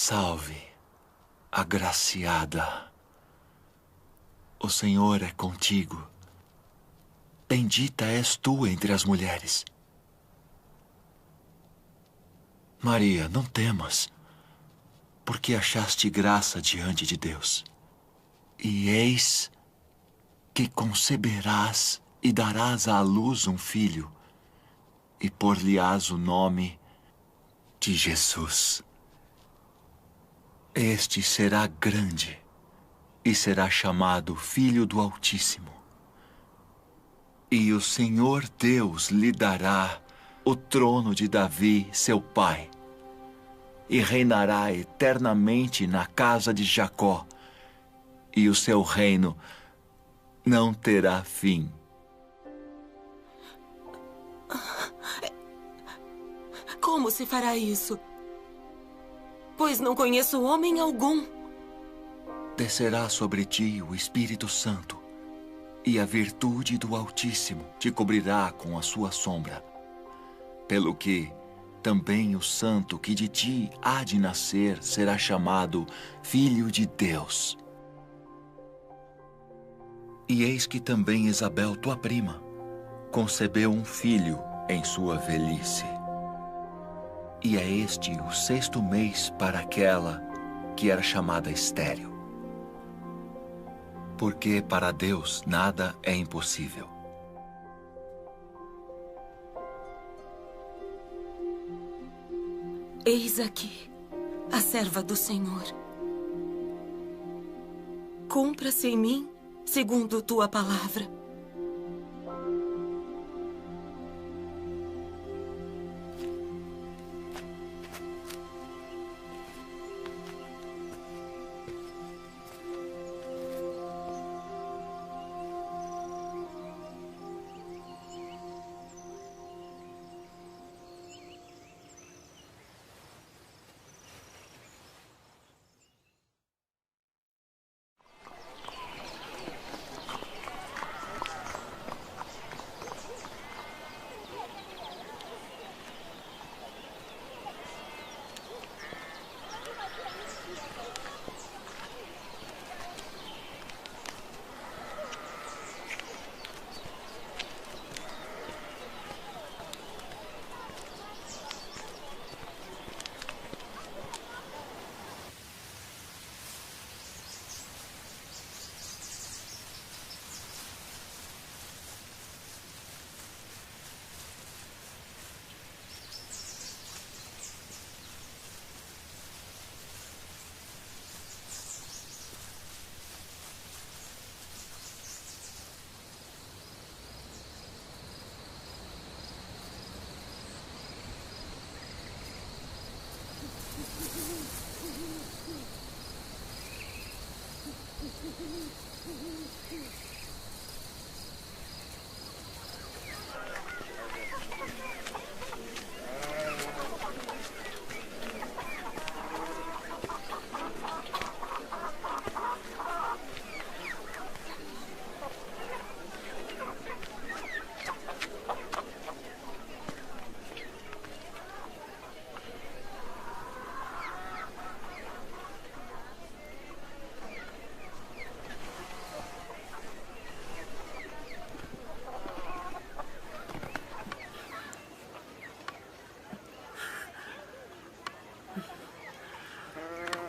Salve, agraciada. O Senhor é contigo. Bendita és tu entre as mulheres. Maria, não temas, porque achaste graça diante de Deus. E eis que conceberás e darás à luz um filho, e por-lhe-ás o nome de Jesus. Este será grande e será chamado Filho do Altíssimo. E o Senhor Deus lhe dará o trono de Davi, seu pai, e reinará eternamente na casa de Jacó, e o seu reino não terá fim. Como se fará isso? Pois não conheço homem algum. Descerá sobre ti o Espírito Santo, e a virtude do Altíssimo te cobrirá com a sua sombra. Pelo que também o santo que de ti há de nascer será chamado Filho de Deus. E eis que também Isabel, tua prima, concebeu um filho em sua velhice. E é este o 6º mês para aquela que era chamada estéril. Porque para Deus nada é impossível. Eis aqui a serva do Senhor. Cumpra-se em mim segundo tua palavra.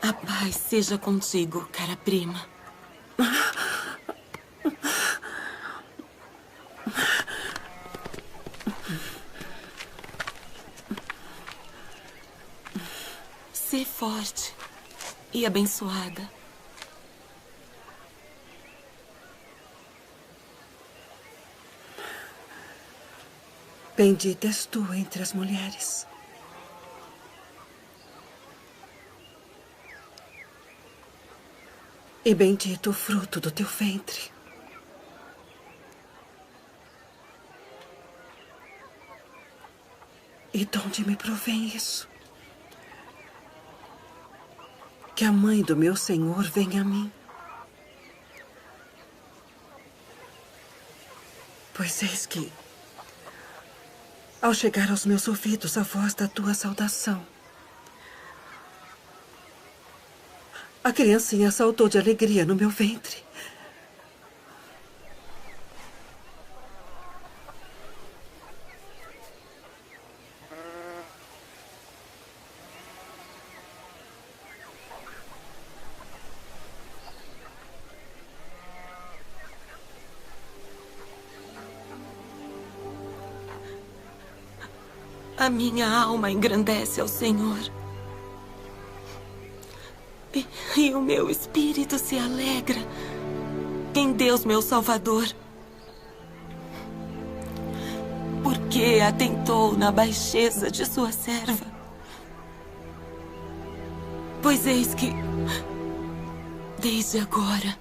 A paz seja contigo, cara prima. Sê forte e abençoada. Bendita és tu entre as mulheres. E bendito o fruto do teu ventre. E de onde me provém isso? Que a mãe do meu Senhor venha a mim. Pois eis que, ao chegar aos meus ouvidos a voz da tua saudação, A criancinha saltou de alegria no meu ventre. A minha alma engrandece ao Senhor. E o meu espírito se alegra em Deus, meu Salvador. Porque atentou na baixeza de sua serva. Pois eis que, desde agora,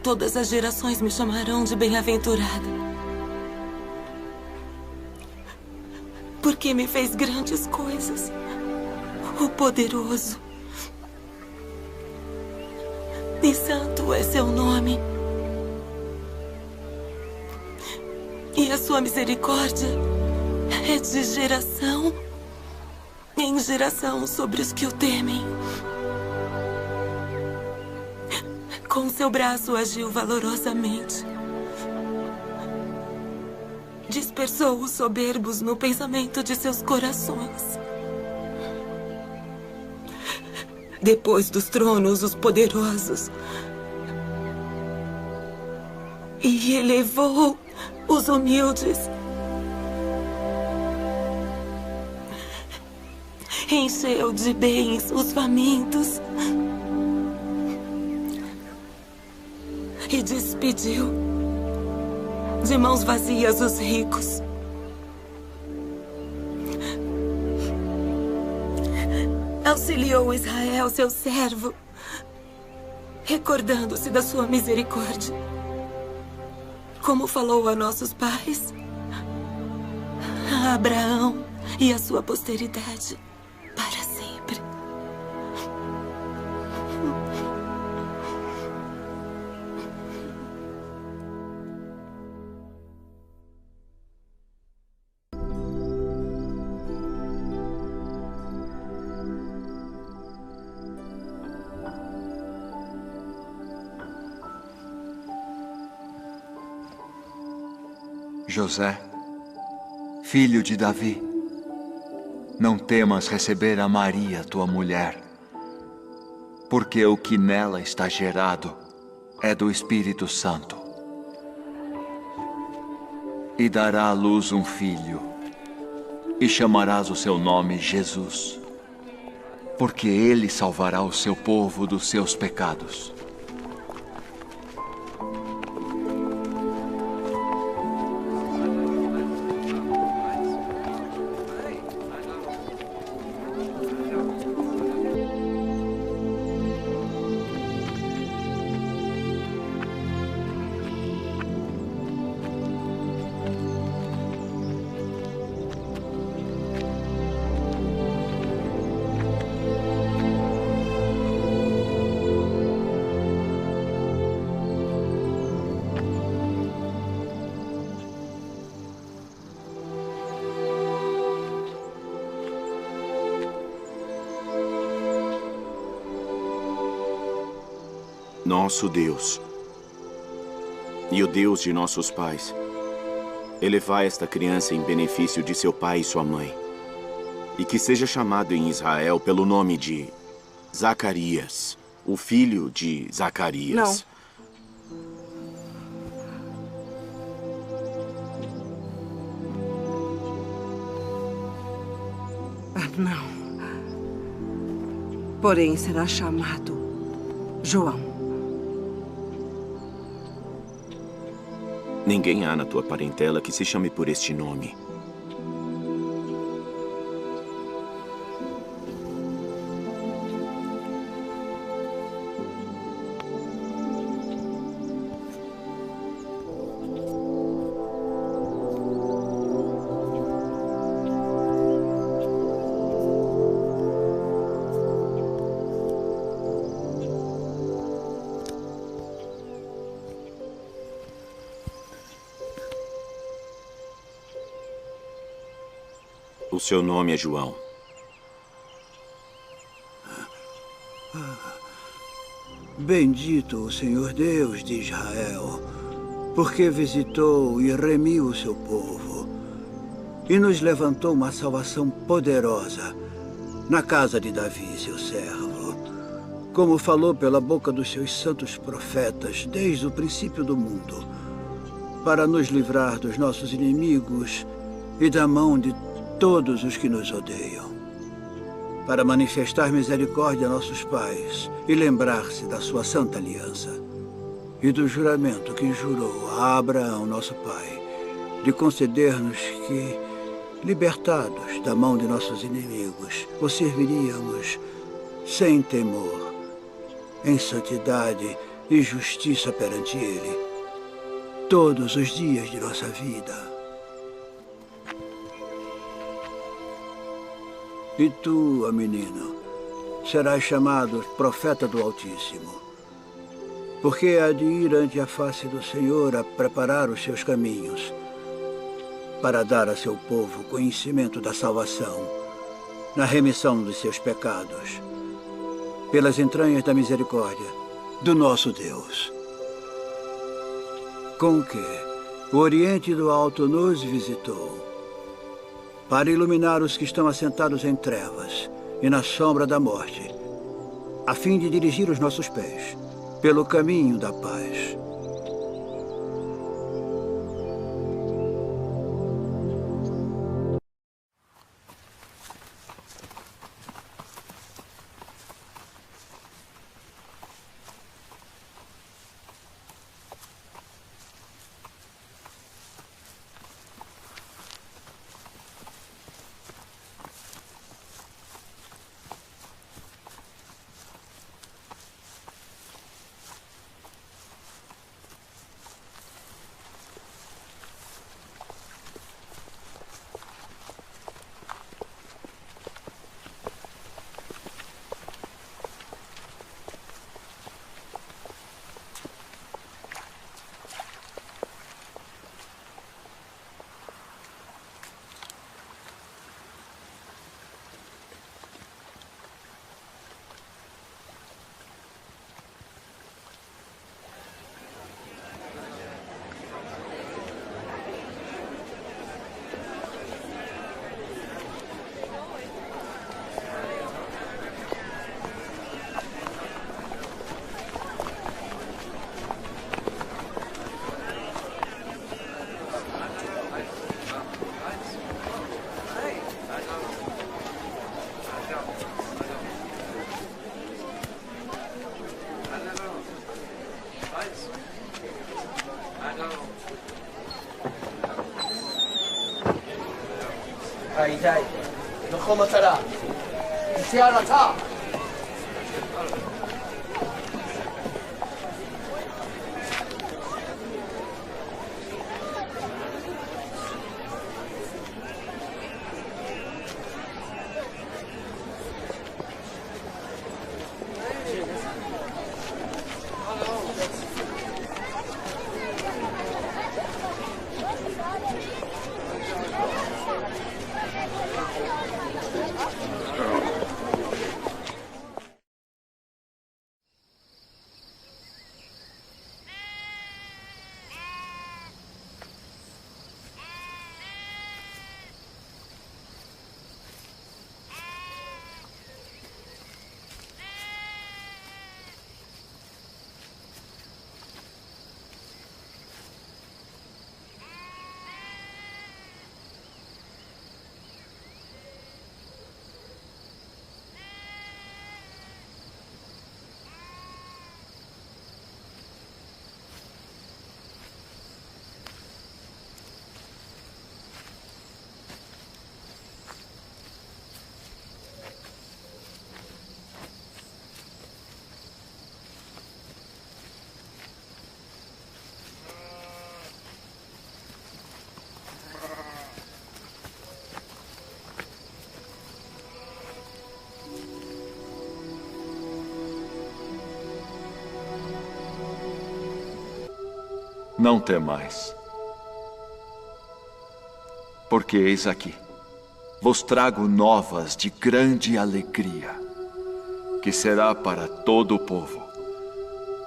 todas as gerações me chamarão de bem-aventurada. Porque me fez grandes coisas, o poderoso. E santo é seu nome. E a sua misericórdia é de geração em geração sobre os que o temem. Com seu braço agiu valorosamente. Dispersou os soberbos no pensamento de seus corações. Depois dos tronos, os poderosos. E elevou os humildes. Encheu de bens os famintos. E despediu de mãos vazias os ricos. Auxiliou Israel, seu servo, recordando-se da sua misericórdia, como falou a nossos pais, a Abraão e a sua posteridade para sempre. José, filho de Davi, não temas receber a Maria, tua mulher, porque o que nela está gerado é do Espírito Santo. E dará à luz um filho, e chamarás o seu nome Jesus, porque ele salvará o seu povo dos seus pecados. Nosso Deus e o Deus de nossos pais, elevai esta criança em benefício de seu pai e sua mãe, e que seja chamado em Israel pelo nome de Zacarias, o filho de Zacarias. Não. Porém, será chamado João. Ninguém há na tua parentela que se chame por este nome. O seu nome é João. Bendito o Senhor Deus de Israel, porque visitou e remiu o seu povo e nos levantou uma salvação poderosa na casa de Davi, seu servo, como falou pela boca dos seus santos profetas desde o princípio do mundo, para nos livrar dos nossos inimigos e da mão de todos os que nos odeiam, para manifestar misericórdia a nossos pais e lembrar-se da sua santa aliança e do juramento que jurou a Abraão, nosso pai, de conceder-nos que, libertados da mão de nossos inimigos, o serviríamos sem temor, em santidade e justiça perante Ele, todos os dias de nossa vida. E tu, ó menino, serás chamado profeta do Altíssimo, porque há de ir ante a face do Senhor a preparar os seus caminhos, para dar a seu povo conhecimento da salvação, na remissão dos seus pecados, pelas entranhas da misericórdia do nosso Deus. Com que o Oriente do Alto nos visitou, para iluminar os que estão assentados em trevas e na sombra da morte, a fim de dirigir os nossos pés pelo caminho da paz. היי, נכון מטרה. יציאה רצה. Não temais, porque eis aqui, vos trago novas de grande alegria, que será para todo o povo.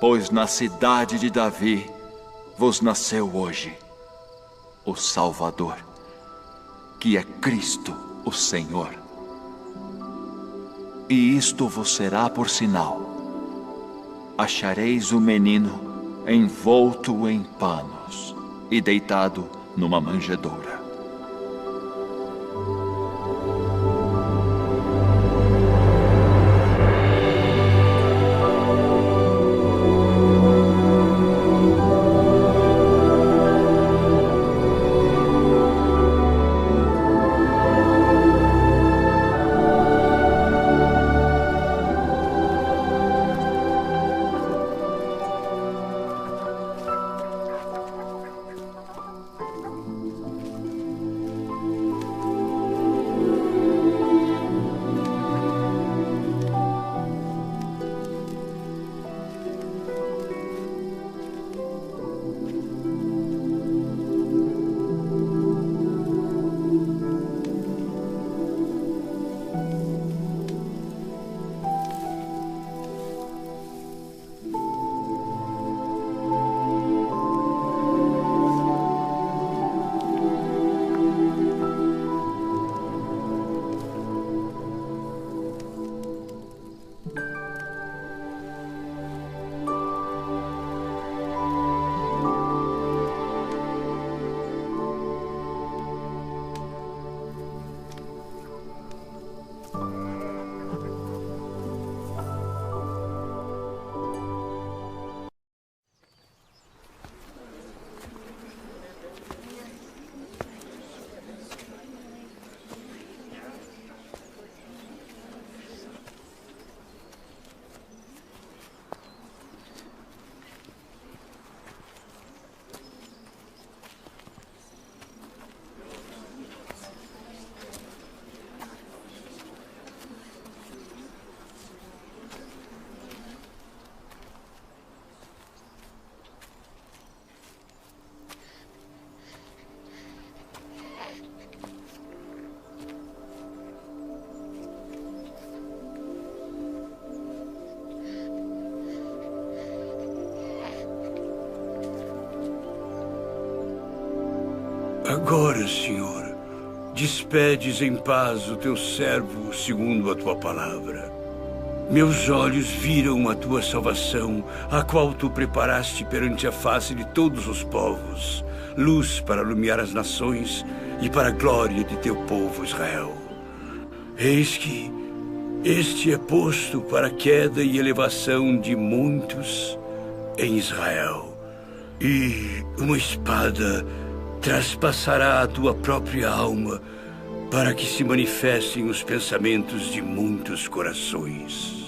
pois na cidade de Davi vos nasceu hoje o Salvador, que é Cristo, o Senhor. E isto vos será por sinal: achareis o menino envolto em panos e deitado numa manjedoura. Agora, Senhor, despedes em paz o teu servo segundo a tua palavra. Meus olhos viram a tua salvação, a qual tu preparaste perante a face de todos os povos, luz para iluminar as nações e para a glória de teu povo Israel. Eis que este é posto para a queda e elevação de muitos em Israel, e uma espada traspassará a tua própria alma para que se manifestem os pensamentos de muitos corações.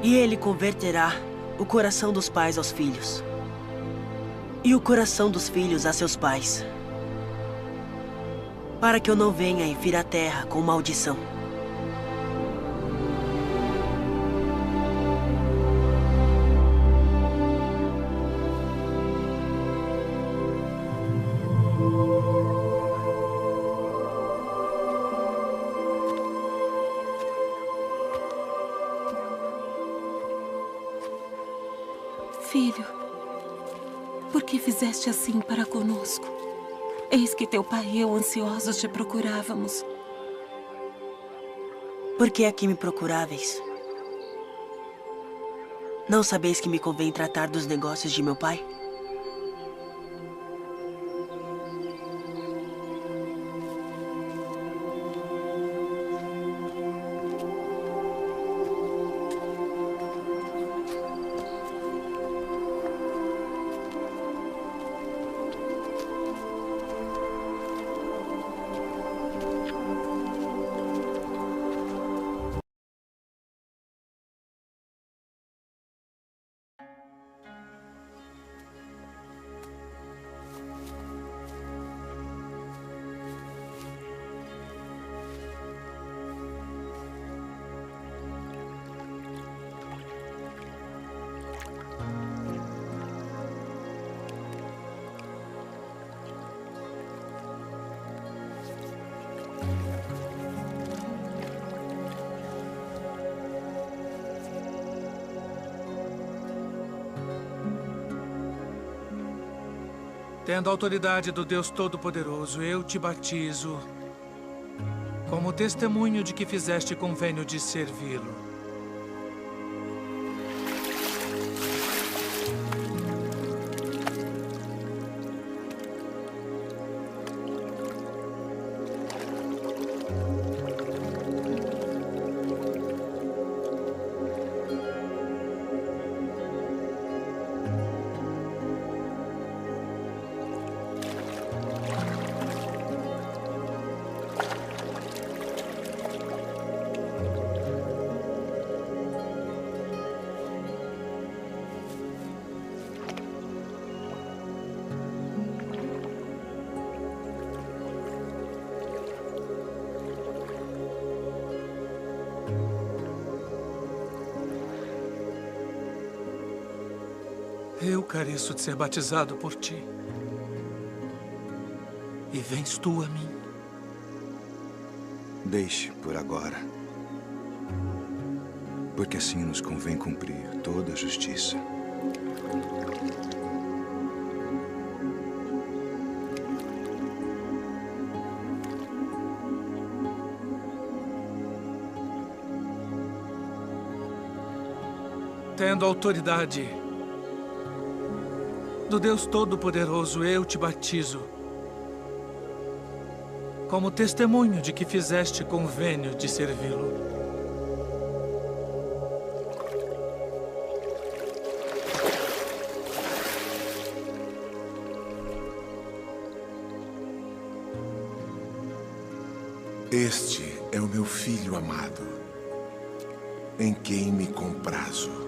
E ele converterá o coração dos pais aos filhos, e o coração dos filhos a seus pais, para que eu não venha e fira a terra com maldição. Filho, por que fizeste assim para conosco? Eis que teu pai e eu ansiosos te procurávamos. Por que aqui me procuráveis? Não sabeis que me convém tratar dos negócios de meu pai? Tendo a autoridade do Deus Todo-Poderoso, eu te batizo como testemunho de que fizeste convênio de servi-lo. Eu careço de ser batizado por ti. E vens tu a mim. Deixe por agora. Porque assim nos convém cumprir toda a justiça. Tendo autoridade do Deus Todo-Poderoso, eu te batizo como testemunho de que fizeste convênio de servi-lo. Este é o meu filho amado, em quem me comprazo.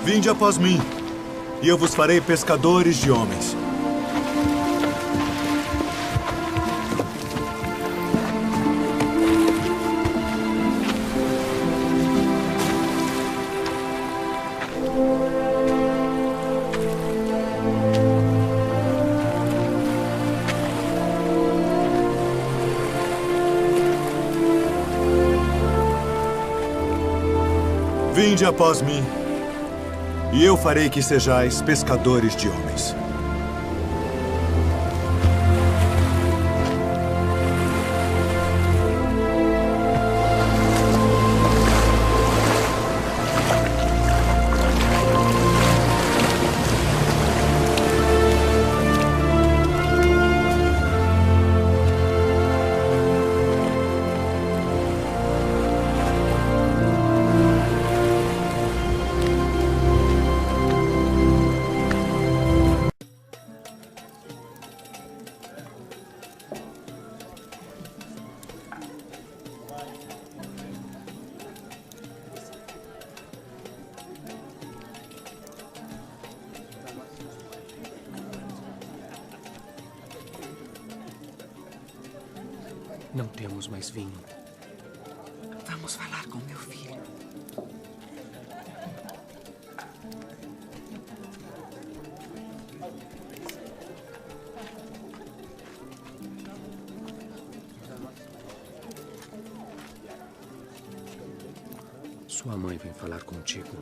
Vinde após mim, e eu vos farei pescadores de homens. Vinde após mim, e eu farei que sejais pescadores de homens. Não temos mais vinho. Vamos falar com meu filho. Sua mãe vem falar contigo.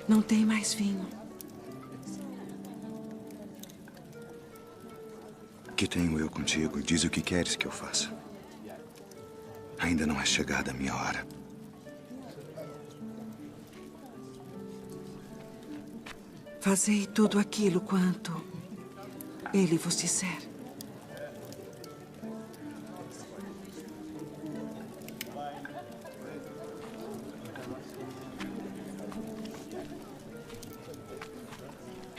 Não tem mais vinho. Que tenho eu contigo? Diz o que queres que eu faça. Ainda não é chegada a minha hora. Fazei tudo aquilo quanto ele vos disser.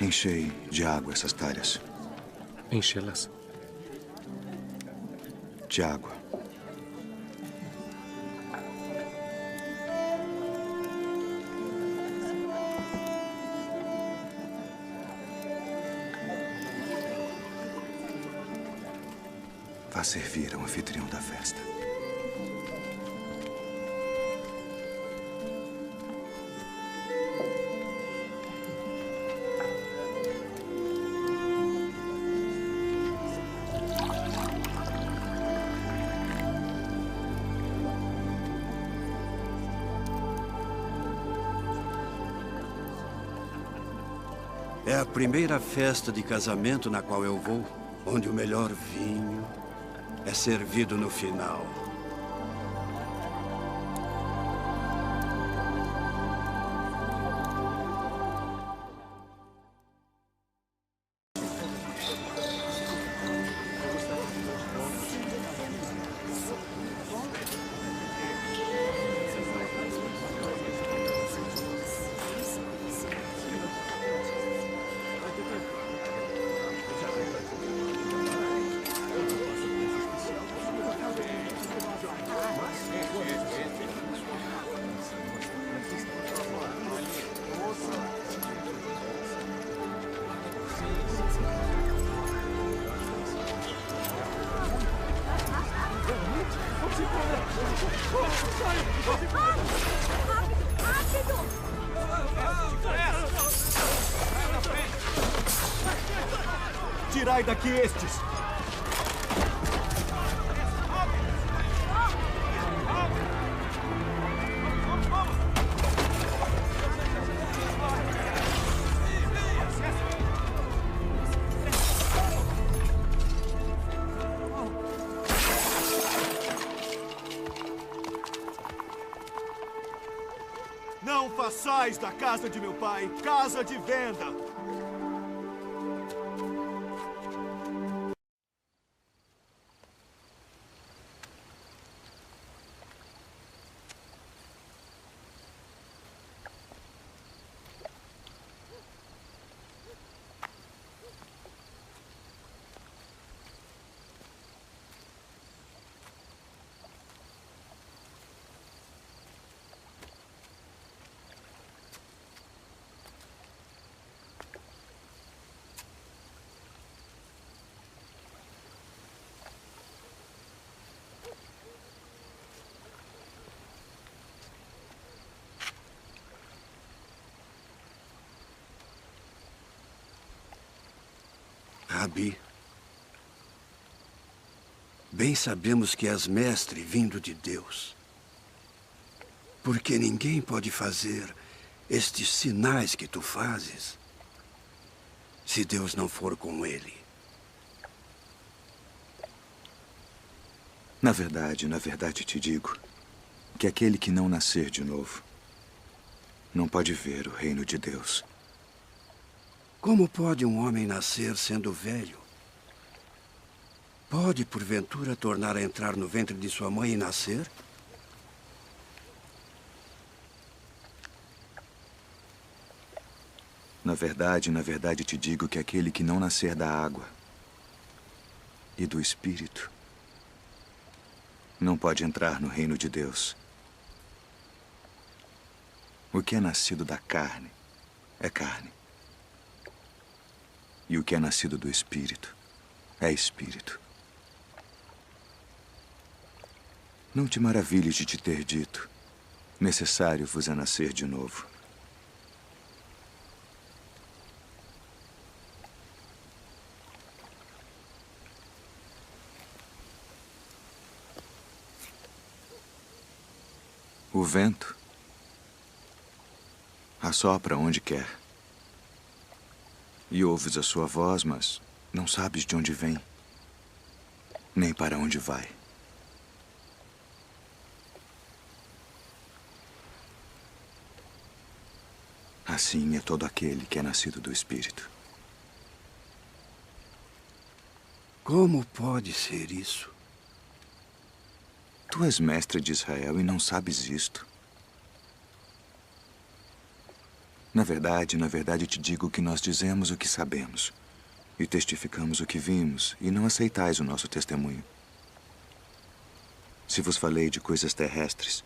Enchei de água essas talhas. Enchê-las. De água. Vá servir ao anfitrião da festa. É a primeira festa de casamento na qual eu vou, onde o melhor vinho é servido no final. Tirai daqui estes! Não façais da casa de meu pai casa de venda! Rabi, Bem sabemos que és mestre vindo de Deus. Porque ninguém pode fazer estes sinais que tu fazes se Deus não for com ele. Na verdade te digo que aquele que não nascer de novo não pode ver o reino de Deus. Como pode um homem nascer sendo velho? Pode, porventura, tornar a entrar no ventre de sua mãe e nascer? Na verdade te digo que aquele que não nascer da água e do Espírito não pode entrar no reino de Deus. O que é nascido da carne é carne. E o que é nascido do Espírito é Espírito. Não te maravilhes de te ter dito: necessário vos é nascer de novo. O vento assopra onde quer. E ouves a sua voz, mas não sabes de onde vem, nem para onde vai. Assim é todo aquele que é nascido do Espírito. Como pode ser isso? Tu és mestre de Israel e não sabes isto. Na verdade te digo que nós dizemos o que sabemos e testificamos o que vimos, e não aceitais o nosso testemunho. Se vos falei de coisas terrestres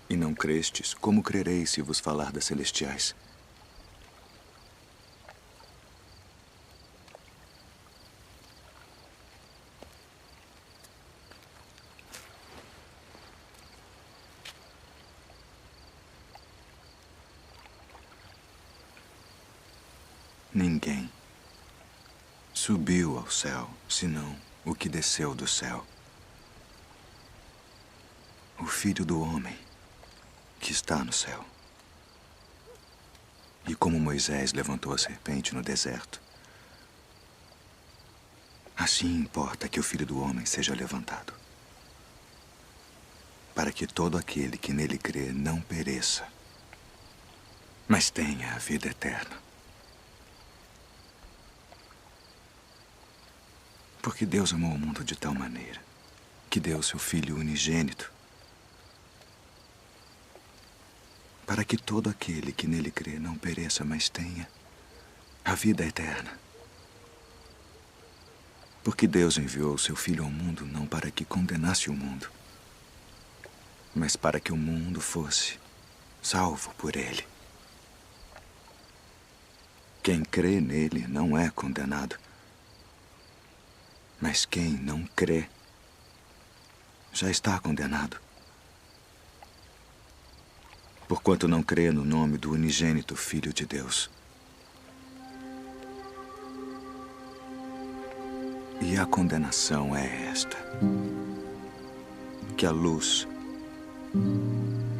e não crestes, como crereis se vos falar das celestiais? Ninguém subiu ao céu, senão o que desceu do céu. O Filho do Homem que está no céu. E como Moisés levantou a serpente no deserto, assim importa que o Filho do Homem seja levantado, para que todo aquele que nele crê não pereça, mas tenha a vida eterna. Porque Deus amou o mundo de tal maneira que deu seu Filho unigênito, para que todo aquele que nele crê não pereça, mas tenha a vida eterna. Porque Deus enviou seu Filho ao mundo não para que condenasse o mundo, mas para que o mundo fosse salvo por ele. Quem crê nele não é condenado, mas quem não crê já está condenado, porquanto não crê no nome do unigênito Filho de Deus. E a condenação é esta: que a luz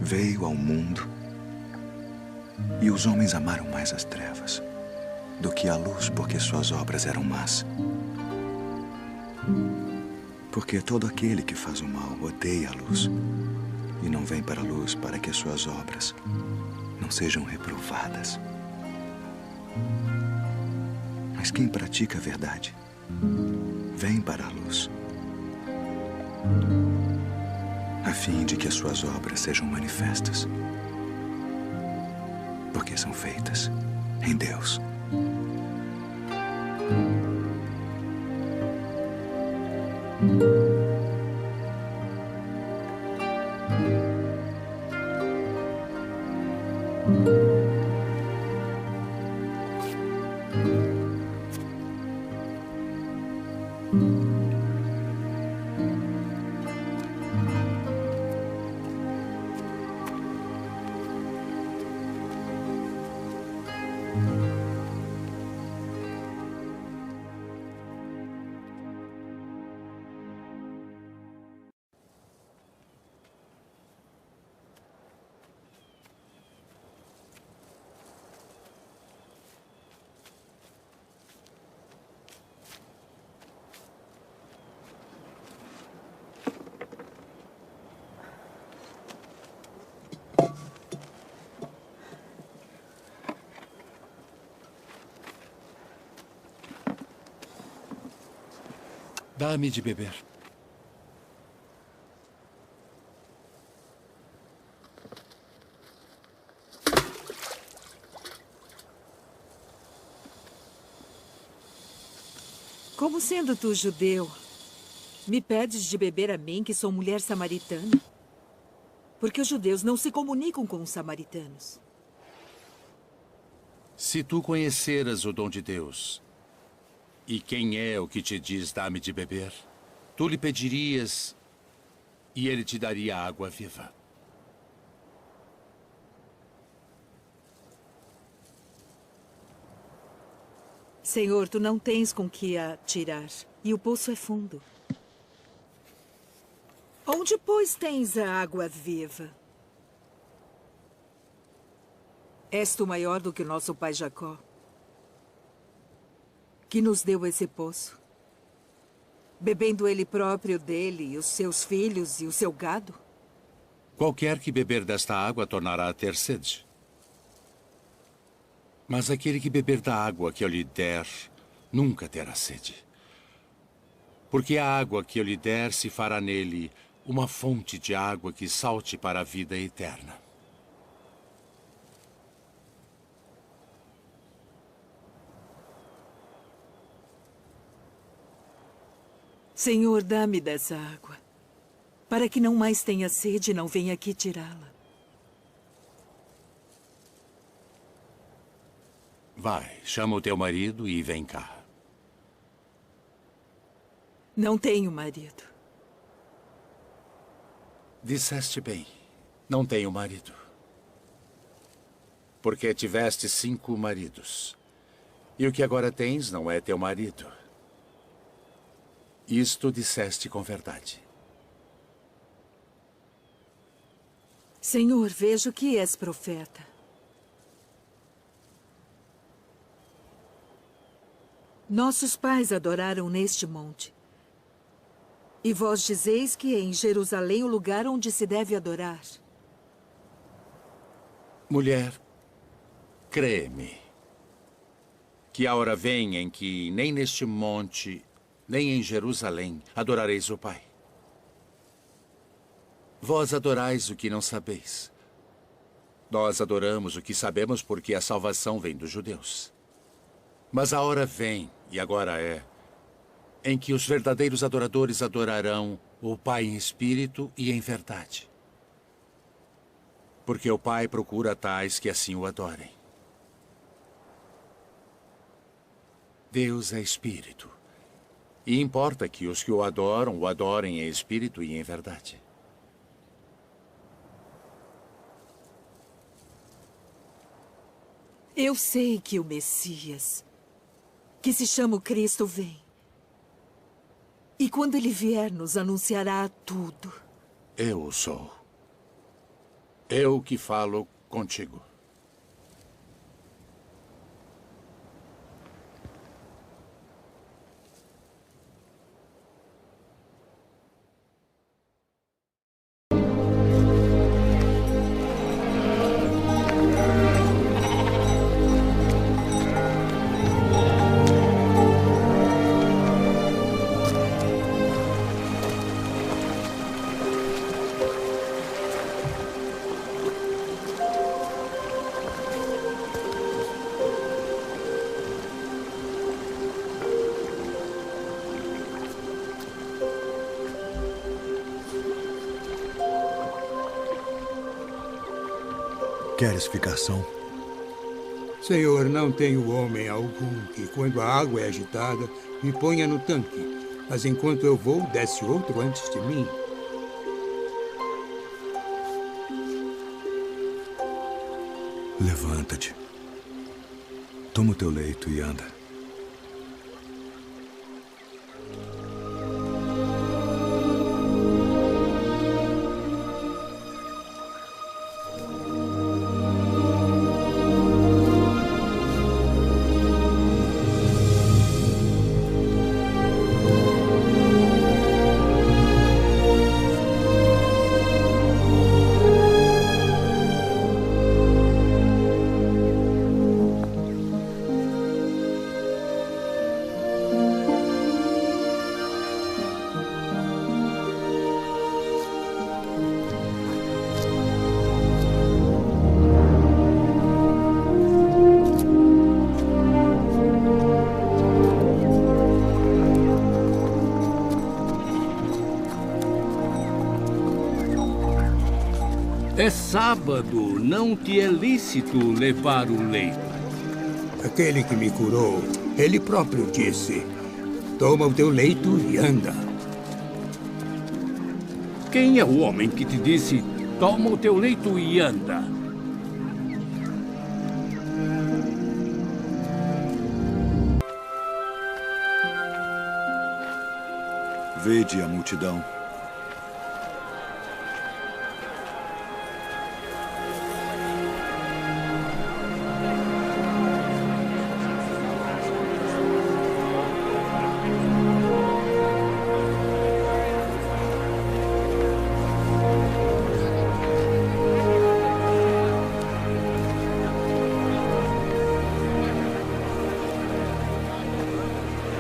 veio ao mundo e os homens amaram mais as trevas do que a luz, porque suas obras eram más. Porque todo aquele que faz o mal odeia a luz e não vem para a luz, para que as suas obras não sejam reprovadas. Mas quem pratica a verdade vem para a luz, a fim de que as suas obras sejam manifestas, porque são feitas em Deus. Dá-me de beber. Como sendo tu judeu, me pedes de beber a mim, que sou mulher samaritana? Porque os judeus não se comunicam com os samaritanos. Se tu conheceras o dom de Deus, e quem é o que te diz dá-me de beber, tu lhe pedirias e ele te daria água viva. Senhor, tu não tens com que a tirar, e o poço é fundo. Onde, pois, tens a água viva? És tu maior do que o nosso pai Jacó, que nos deu esse poço, bebendo ele próprio dele, e os seus filhos e o seu gado? Qualquer que beber desta água tornará a ter sede. Mas aquele que beber da água que eu lhe der, nunca terá sede. Porque a água que eu lhe der se fará nele uma fonte de água que salte para a vida eterna. Senhor, dá-me dessa água, para que não mais tenha sede e não venha aqui tirá-la. Vai, chama o teu marido e vem cá. Não tenho marido. Disseste bem, não tenho marido. Porque tiveste 5 maridos. E o que agora tens não é teu marido. Isto disseste com verdade. Senhor, vejo que és profeta. Nossos pais adoraram neste monte. E vós dizeis que é em Jerusalém o lugar onde se deve adorar. Mulher, crê-me, que a hora vem em que nem neste monte, nem em Jerusalém adorareis o Pai. Vós adorais o que não sabeis. Nós adoramos o que sabemos porque a salvação vem dos judeus. Mas a hora vem, e agora é, em que os verdadeiros adoradores adorarão o Pai em espírito e em verdade. Porque o Pai procura tais que assim o adorem. Deus é espírito. E importa que os que o adorem em espírito e em verdade. Eu sei que o Messias, que se chama o Cristo, vem. E quando ele vier, nos anunciará tudo. Eu sou. Eu que falo contigo. Queres ficar são? Senhor, não tenho homem algum que, quando a água é agitada, me ponha no tanque. Mas enquanto eu vou, desce outro antes de mim. Levanta-te. Toma o teu leito e anda. É sábado, não te é lícito levar o leito. Aquele que me curou, ele próprio disse: toma o teu leito e anda. Quem é o homem que te disse: toma o teu leito e anda? Vede a multidão.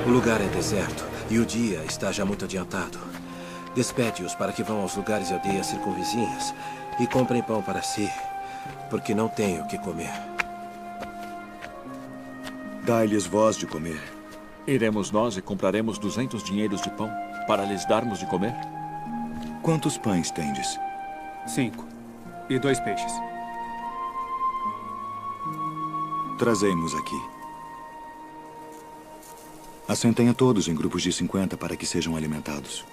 O lugar é deserto e o dia está já muito adiantado. Despede-os para que vão aos lugares e aldeias circunvizinhas e comprem pão para si, porque não tenho o que comer. Dai-lhes vós de comer. Iremos nós e compraremos 200 dinheiros de pão para lhes darmos de comer? Quantos pães tendes? 5. E 2 peixes. Trazei-mos aqui. Assentem a todos em grupos de 50 para que sejam alimentados.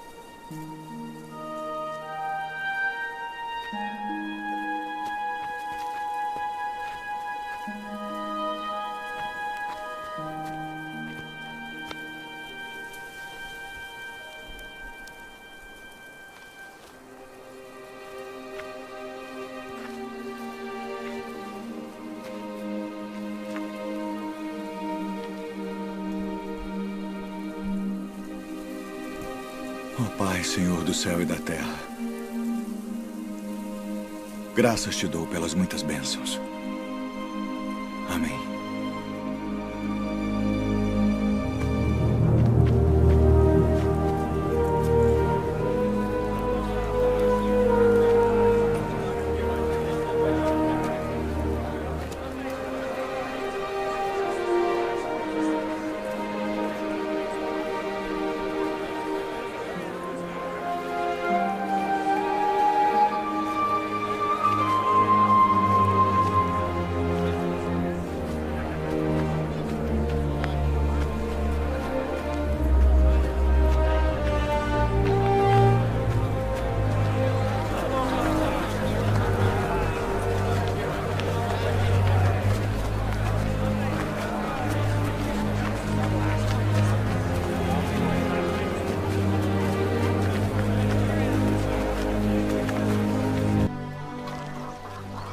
Ó Pai, Senhor do céu e da terra, graças te dou pelas muitas bênçãos. Amém.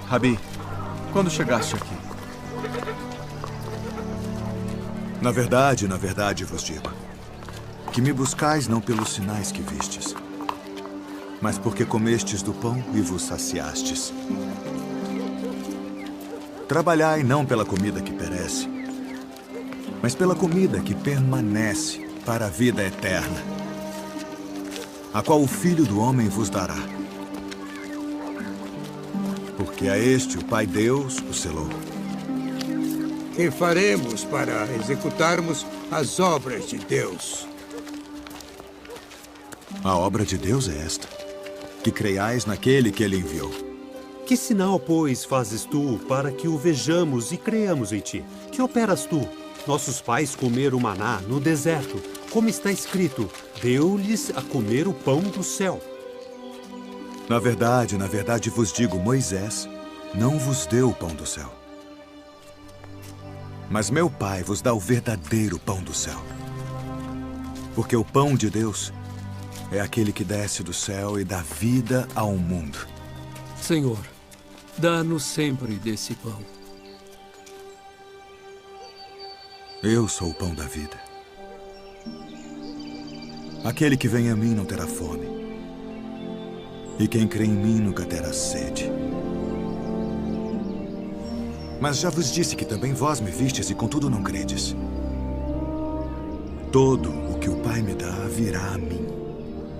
Rabi, quando chegaste aqui? Na verdade vos digo, que me buscais não pelos sinais que vistes, mas porque comestes do pão e vos saciastes. Trabalhai não pela comida que perece, mas pela comida que permanece para a vida eterna, a qual o Filho do Homem vos dará. Porque a este o Pai Deus o selou. Que faremos para executarmos as obras de Deus? A obra de Deus é esta, que creiais naquele que ele enviou. Que sinal, pois, fazes tu para que o vejamos e creiamos em ti? Que operas tu? Nossos pais comeram maná no deserto, como está escrito, deu-lhes a comer o pão do céu. Na verdade vos digo, Moisés não vos deu o pão do céu. Mas meu Pai vos dá o verdadeiro pão do céu. Porque o pão de Deus é aquele que desce do céu e dá vida ao mundo. Senhor, dá-nos sempre desse pão. Eu sou o pão da vida. Aquele que vem a mim não terá fome. E quem crê em mim nunca terá sede. Mas já vos disse que também vós me vistes e contudo não credes. Todo o que o Pai me dá virá a mim.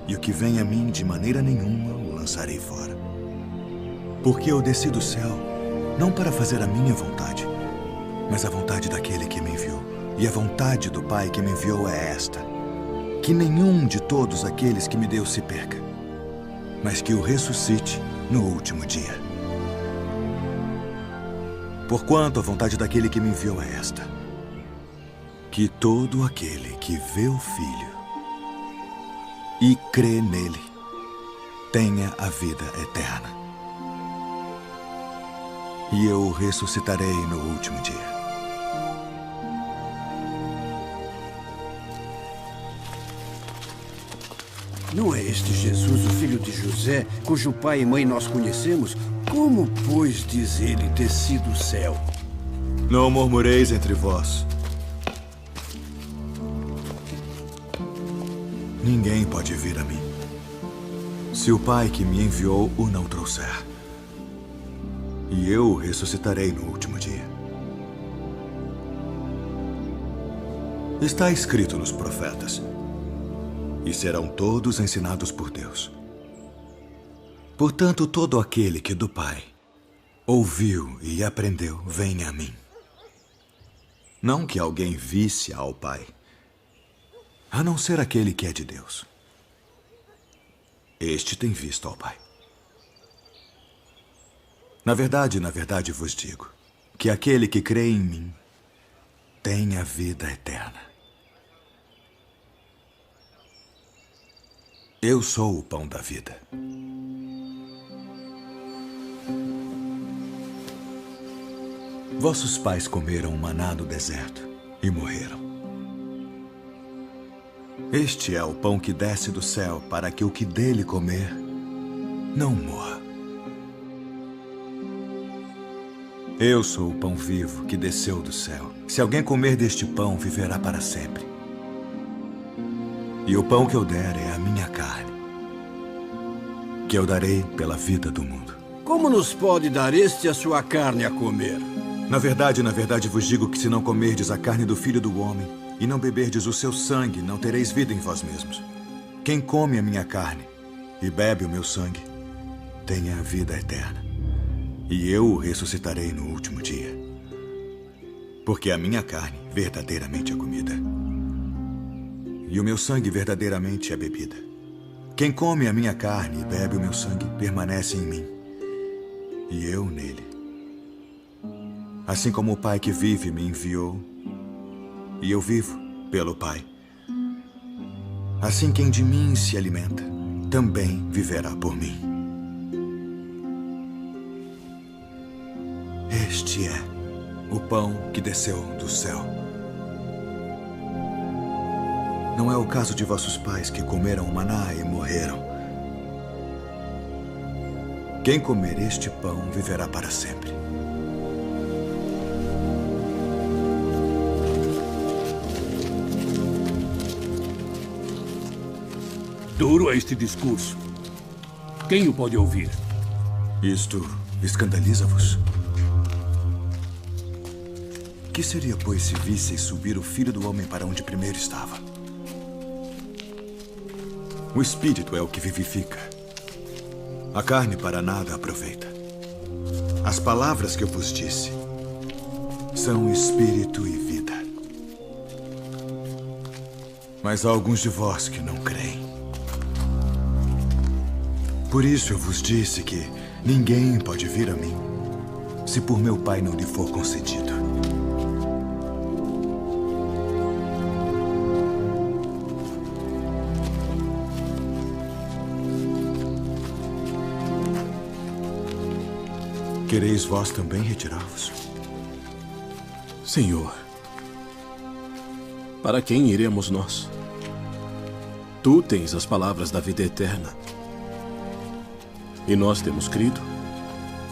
E o que vem a mim de maneira nenhuma o lançarei fora. Porque eu desci do céu não para fazer a minha vontade, mas a vontade daquele que me enviou. E a vontade do Pai que me enviou é esta: que nenhum de todos aqueles que me deu se perca, mas que o ressuscite no último dia. Porquanto a vontade daquele que me enviou é esta: que todo aquele que vê o Filho e crê nele tenha a vida eterna. E eu o ressuscitarei no último dia. Não é este Jesus, o filho de José, cujo pai e mãe nós conhecemos? Como, pois, diz ele desci do céu? Não murmureis entre vós. Ninguém pode vir a mim se o Pai que me enviou o não trouxer. E eu o ressuscitarei no último dia. Está escrito nos profetas: e serão todos ensinados por Deus. Portanto, todo aquele que do Pai ouviu e aprendeu, venha a mim. Não que alguém visse ao Pai, a não ser aquele que é de Deus. Este tem visto ao Pai. Na verdade vos digo que aquele que crê em mim tem a vida eterna. Eu sou o pão da vida. Vossos pais comeram maná no deserto e morreram. Este é o pão que desce do céu, para que o que dele comer não morra. Eu sou o pão vivo que desceu do céu. Se alguém comer deste pão, viverá para sempre. E o pão que eu der é a minha carne, que eu darei pela vida do mundo. Como nos pode dar este a sua carne a comer? Na verdade vos digo que se não comerdes a carne do Filho do Homem e não beberdes o seu sangue, não tereis vida em vós mesmos. Quem come a minha carne e bebe o meu sangue, tem a vida eterna. E eu o ressuscitarei no último dia. Porque a minha carne verdadeiramente é comida, e o meu sangue verdadeiramente é bebida. Quem come a minha carne e bebe o meu sangue permanece em mim, e eu nele. Assim como o Pai que vive me enviou, e eu vivo pelo Pai. Assim quem de mim se alimenta, também viverá por mim. Este é o pão que desceu do céu. Não é o caso de vossos pais que comeram o maná e morreram. Quem comer este pão viverá para sempre. Duro é este discurso. Quem o pode ouvir? Isto escandaliza-vos? Que seria, pois, se visseis subir o Filho do Homem para onde primeiro estava? O Espírito é o que vivifica. A carne para nada aproveita. As palavras que eu vos disse são Espírito e vida. Mas há alguns de vós que não creem. Por isso eu vos disse que ninguém pode vir a mim se por meu Pai não lhe for concedido. Quereis vós também retirar-vos? Senhor, para quem iremos nós? Tu tens as palavras da vida eterna. E nós temos crido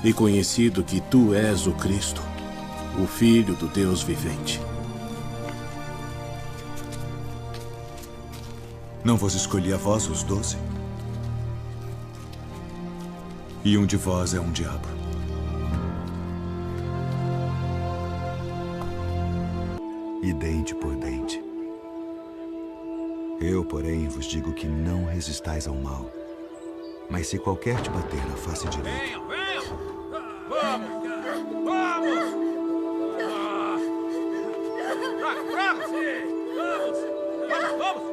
e conhecido que Tu és o Cristo, o Filho do Deus vivente. Não vos escolhi a vós os 12? E um de vós é um diabo. E dente por dente. Eu, porém, vos digo que não resistais ao mal. Mas se qualquer te bater na face direita... Venham! Vamos! Vamos! Fraco! Vamos!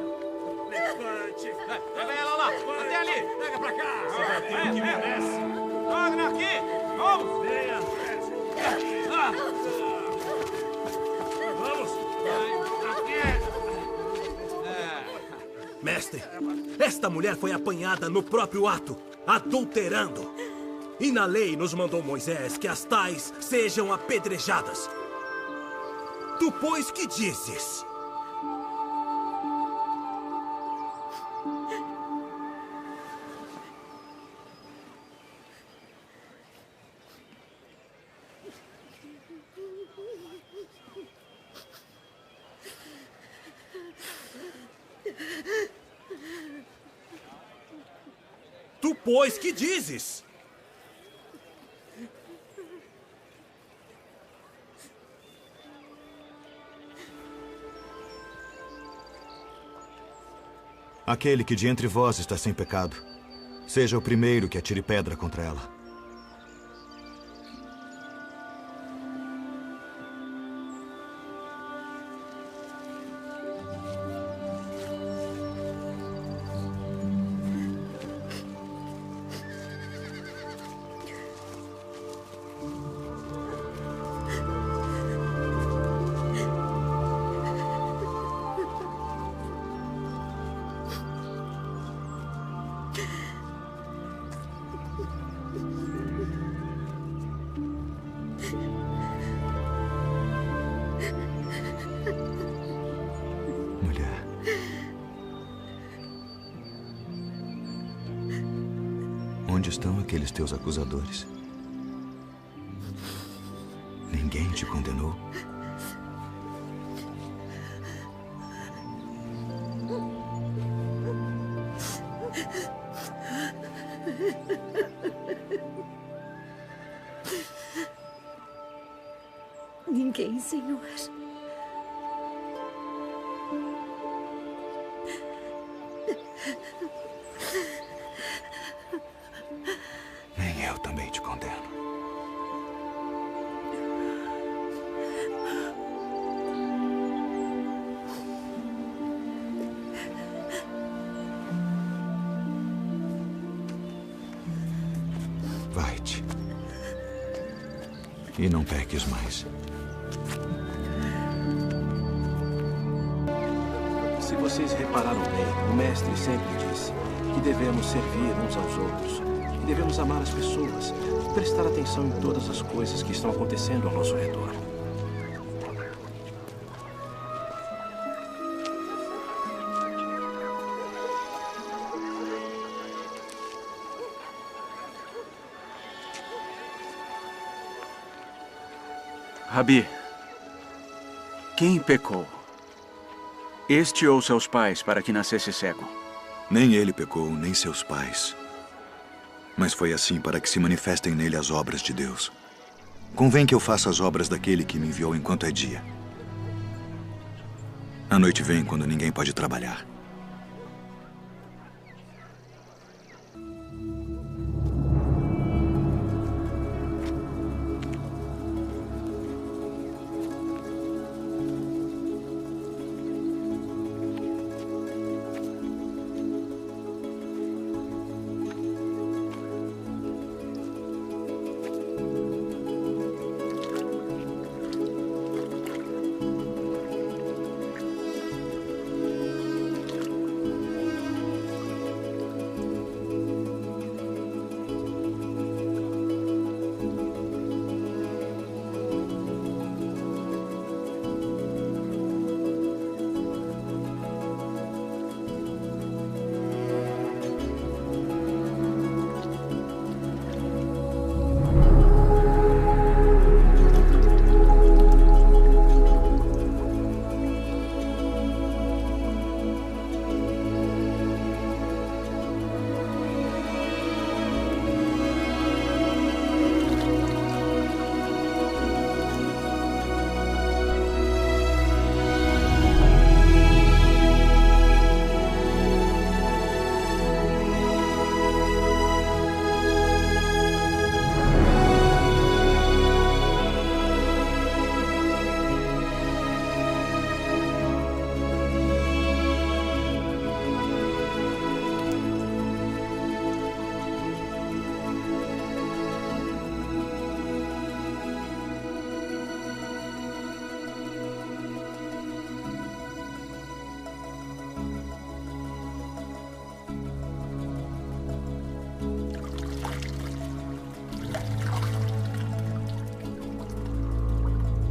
Levante! Pega ela lá! Até ali! Pega pra cá! Você vai ter o que merece! Wagner aqui! Vamos! Venha! Vamos! Mestre, esta mulher foi apanhada no próprio ato, adulterando. E na lei nos mandou Moisés que as tais sejam apedrejadas. Tu, pois, que dizes? Tu, pois, que dizes? Aquele que de entre vós está sem pecado, seja o primeiro que atire pedra contra ela. Onde estão aqueles teus acusadores? Ninguém te condenou? Ninguém, Senhor. Nem eu também te condeno. Vai-te. E não peques mais. Se vocês repararam bem, o mestre sempre disse que devemos servir uns aos outros, que devemos amar as pessoas e prestar atenção em todas as coisas que estão acontecendo ao nosso redor. Rabi, quem pecou? Este ou seus pais para que nascesse cego? Nem ele pecou, nem seus pais. Mas foi assim para que se manifestem nele as obras de Deus. Convém que eu faça as obras daquele que me enviou enquanto é dia. A noite vem quando ninguém pode trabalhar.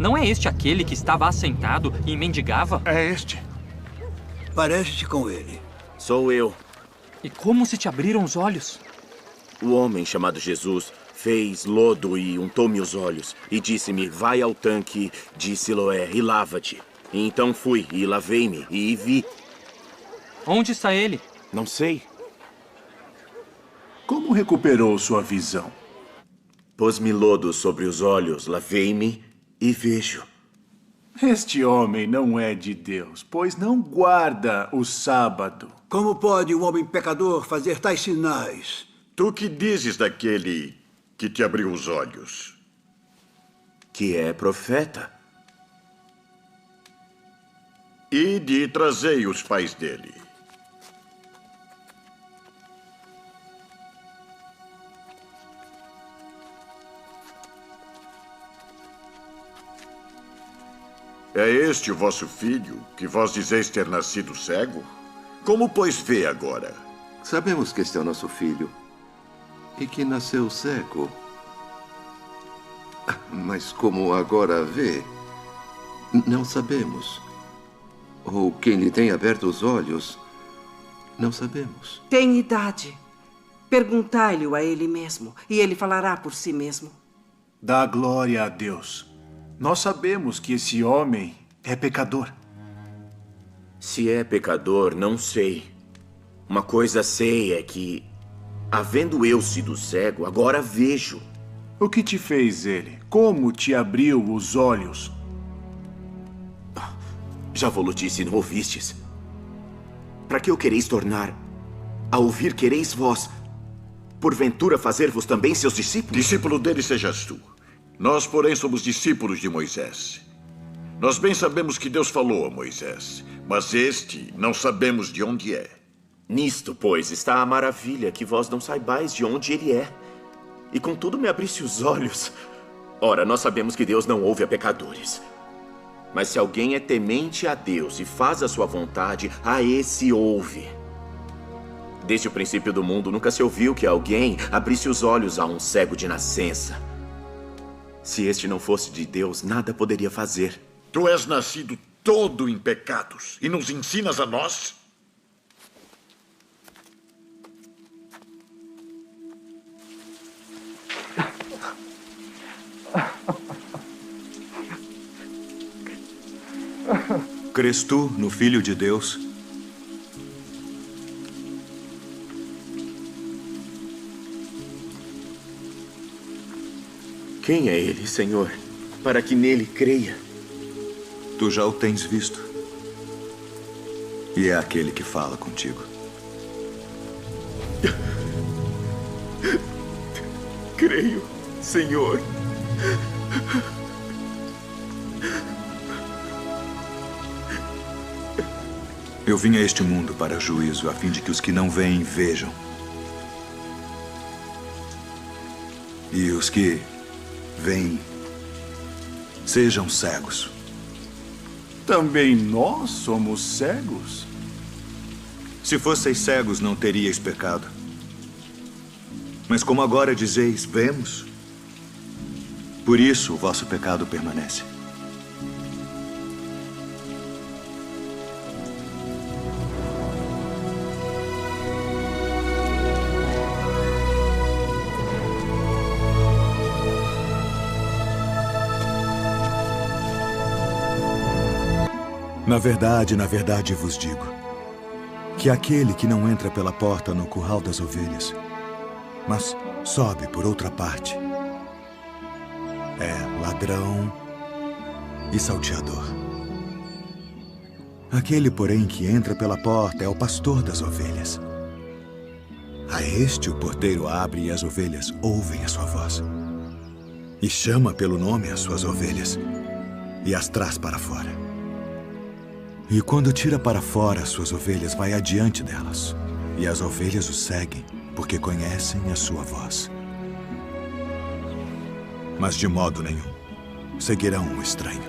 Não é este aquele que estava assentado e mendigava? É este. Parece-te com ele. Sou eu. E como se te abriram os olhos? O homem chamado Jesus fez lodo e untou-me os olhos e disse-me, vai ao tanque de Siloé e lava-te. E então fui e lavei-me e vi. Onde está ele? Não sei. Como recuperou sua visão? Pôs-me lodo sobre os olhos, lavei-me e vejo. Este homem não é de Deus, pois não guarda o sábado. Como pode um homem pecador fazer tais sinais? Tu que dizes daquele que te abriu os olhos? Que é profeta. Ide e trazei os pais dele. É este o vosso filho, que vós dizeis ter nascido cego? Como, pois, vê agora? Sabemos que este é o nosso filho e que nasceu cego. Mas como agora vê, não sabemos. Ou quem lhe tem aberto os olhos, não sabemos. Tem idade. Perguntai-lhe a ele mesmo, e ele falará por si mesmo. Dá glória a Deus. Nós sabemos que esse homem é pecador. Se é pecador, não sei. Uma coisa sei é que, havendo eu sido cego, agora vejo. O que te fez ele? Como te abriu os olhos? Já vou-lo disse, não ouvistes? Para que o quereis tornar? A ouvir quereis vós, porventura fazer-vos também seus discípulos? Discípulo dele sejas tu. Nós, porém, somos discípulos de Moisés. Nós bem sabemos que Deus falou a Moisés, mas este não sabemos de onde é. Nisto, pois, está a maravilha, que vós não saibais de onde ele é. E contudo me abrisse os olhos. Ora, nós sabemos que Deus não ouve a pecadores. Mas se alguém é temente a Deus e faz a sua vontade, a esse ouve. Desde o princípio do mundo, nunca se ouviu que alguém abrisse os olhos a um cego de nascença. Se este não fosse de Deus, nada poderia fazer. Tu és nascido todo em pecados e nos ensinas a nós? Crês tu no Filho de Deus? Quem é ele, Senhor, para que nele creia? Tu já o tens visto. E é aquele que fala contigo. Creio, Senhor. Eu vim a este mundo para juízo, a fim de que os que não veem, vejam. E os que veem, sejam cegos. Também nós somos cegos? Se fosseis cegos, não teríeis pecado. Mas como agora dizeis, vemos, por isso o vosso pecado permanece. Na verdade vos digo, que aquele que não entra pela porta no curral das ovelhas, mas sobe por outra parte, é ladrão e salteador. Aquele, porém, que entra pela porta é o pastor das ovelhas. A este o porteiro abre e as ovelhas ouvem a sua voz. E chama pelo nome as suas ovelhas e as traz para fora. E quando tira para fora as suas ovelhas, vai adiante delas. E as ovelhas o seguem, porque conhecem a sua voz. Mas de modo nenhum seguirão o estranho.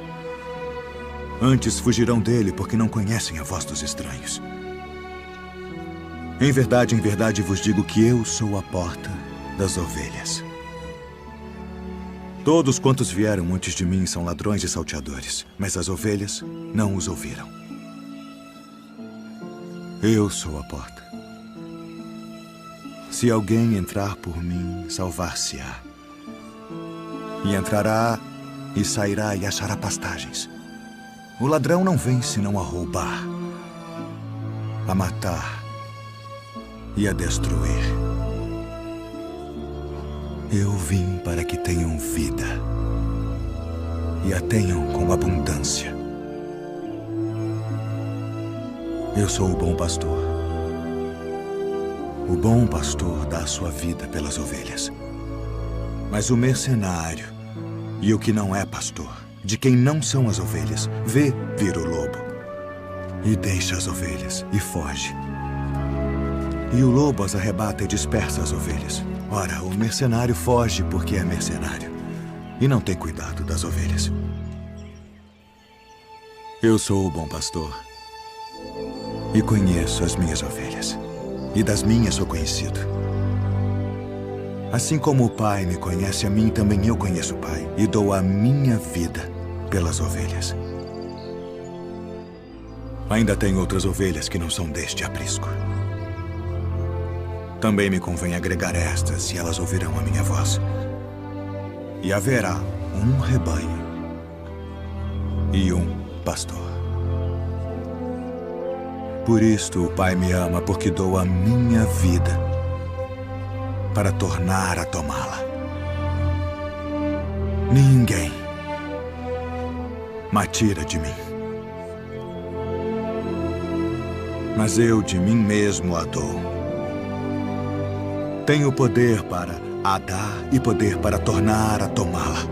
Antes fugirão dele, porque não conhecem a voz dos estranhos. Em verdade vos digo que eu sou a porta das ovelhas. Todos quantos vieram antes de mim são ladrões e salteadores, mas as ovelhas não os ouviram. Eu sou a porta. Se alguém entrar por mim, salvar-se-á. E entrará e sairá e achará pastagens. O ladrão não vem senão a roubar, a matar e a destruir. Eu vim para que tenham vida e a tenham com abundância. Eu sou o bom pastor. O bom pastor dá a sua vida pelas ovelhas. Mas o mercenário e o que não é pastor, de quem não são as ovelhas, vê vir o lobo e deixa as ovelhas e foge. E o lobo as arrebata e dispersa as ovelhas. Ora, o mercenário foge porque é mercenário e não tem cuidado das ovelhas. Eu sou o bom pastor e conheço as minhas ovelhas, e das minhas sou conhecido. Assim como o Pai me conhece a mim, também eu conheço o Pai e dou a minha vida pelas ovelhas. Ainda tenho outras ovelhas que não são deste aprisco. Também me convém agregar estas, e elas ouvirão a minha voz. E haverá um rebanho e um pastor. Por isto o Pai me ama, porque dou a minha vida para tornar a tomá-la. Ninguém me tira de mim, mas eu de mim mesmo a dou. Tenho poder para a dar e poder para tornar a tomá-la.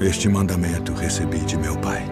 Este mandamento recebi de meu Pai.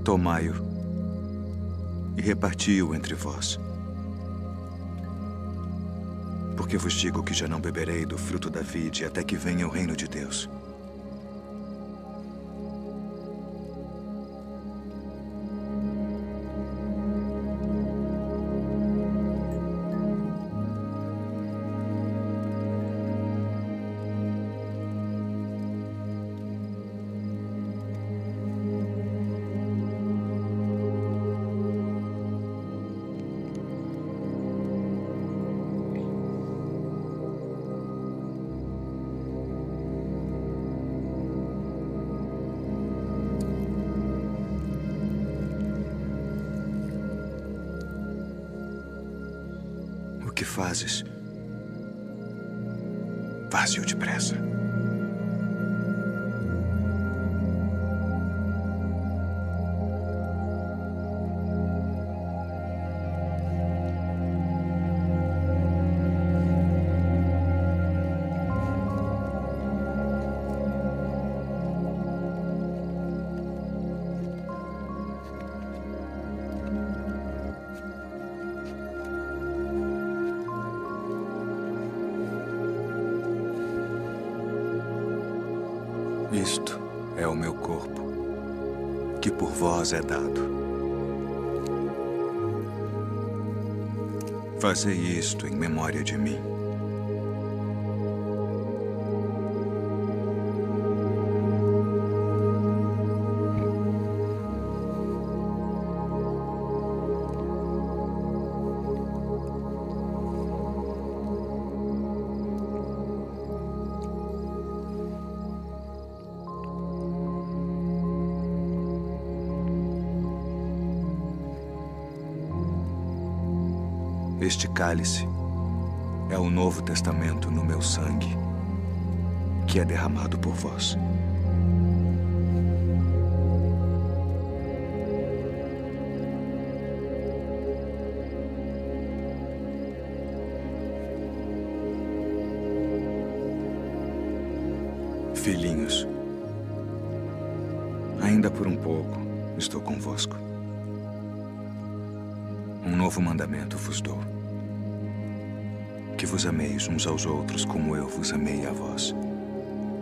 Tomai-o e reparti-o entre vós. Porque vos digo que já não beberei do fruto da vide até que venha o reino de Deus. O que fazes? Faze-o depressa. que por vós é dado. Fazei isto em memória de mim. Este cálice é o Novo Testamento no meu sangue, que é derramado por vós. Filhinhos, ainda por um pouco estou convosco. Um novo mandamento vos dou: que vos ameis uns aos outros como eu vos amei a vós,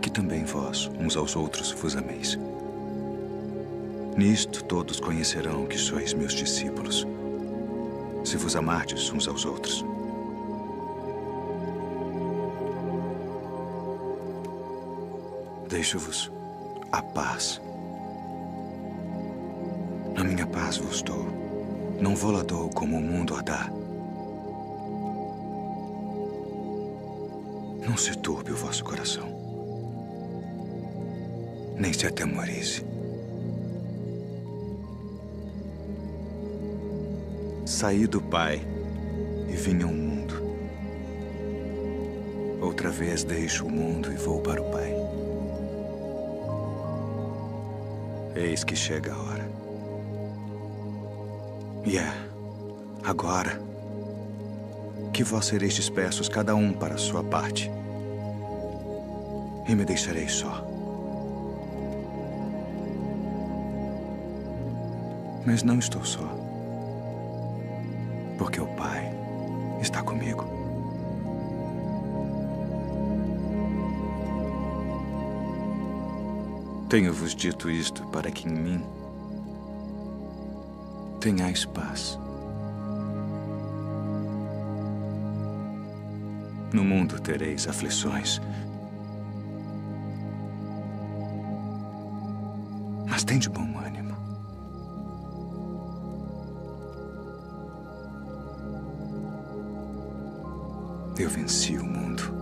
que também vós uns aos outros vos ameis. Nisto todos conhecerão que sois meus discípulos, se vos amardes uns aos outros. Deixo-vos a paz. A minha paz vos dou. Não vou-la dou como o mundo a dá. Não se turbe o vosso coração, nem se atemorize. Saí do Pai e vim ao mundo. Outra vez deixo o mundo e vou para o Pai. Eis que chega a hora. E é agora que vós sereis dispersos, cada um para a sua parte, e me deixareis só. Mas não estou só, porque o Pai está comigo. Tenho-vos dito isto para que em mim tenhais paz. No mundo tereis aflições, mas tende bom ânimo. Eu venci o mundo.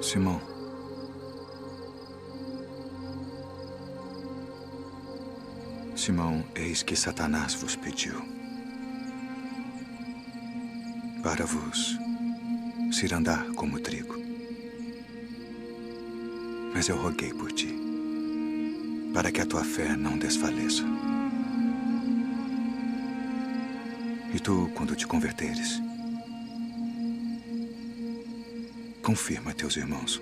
Simão, Simão, eis que Satanás vos pediu para vos cirandar como trigo. Mas eu roguei por ti, para que a tua fé não desfaleça. E tu, quando te converteres, confirma teus irmãos.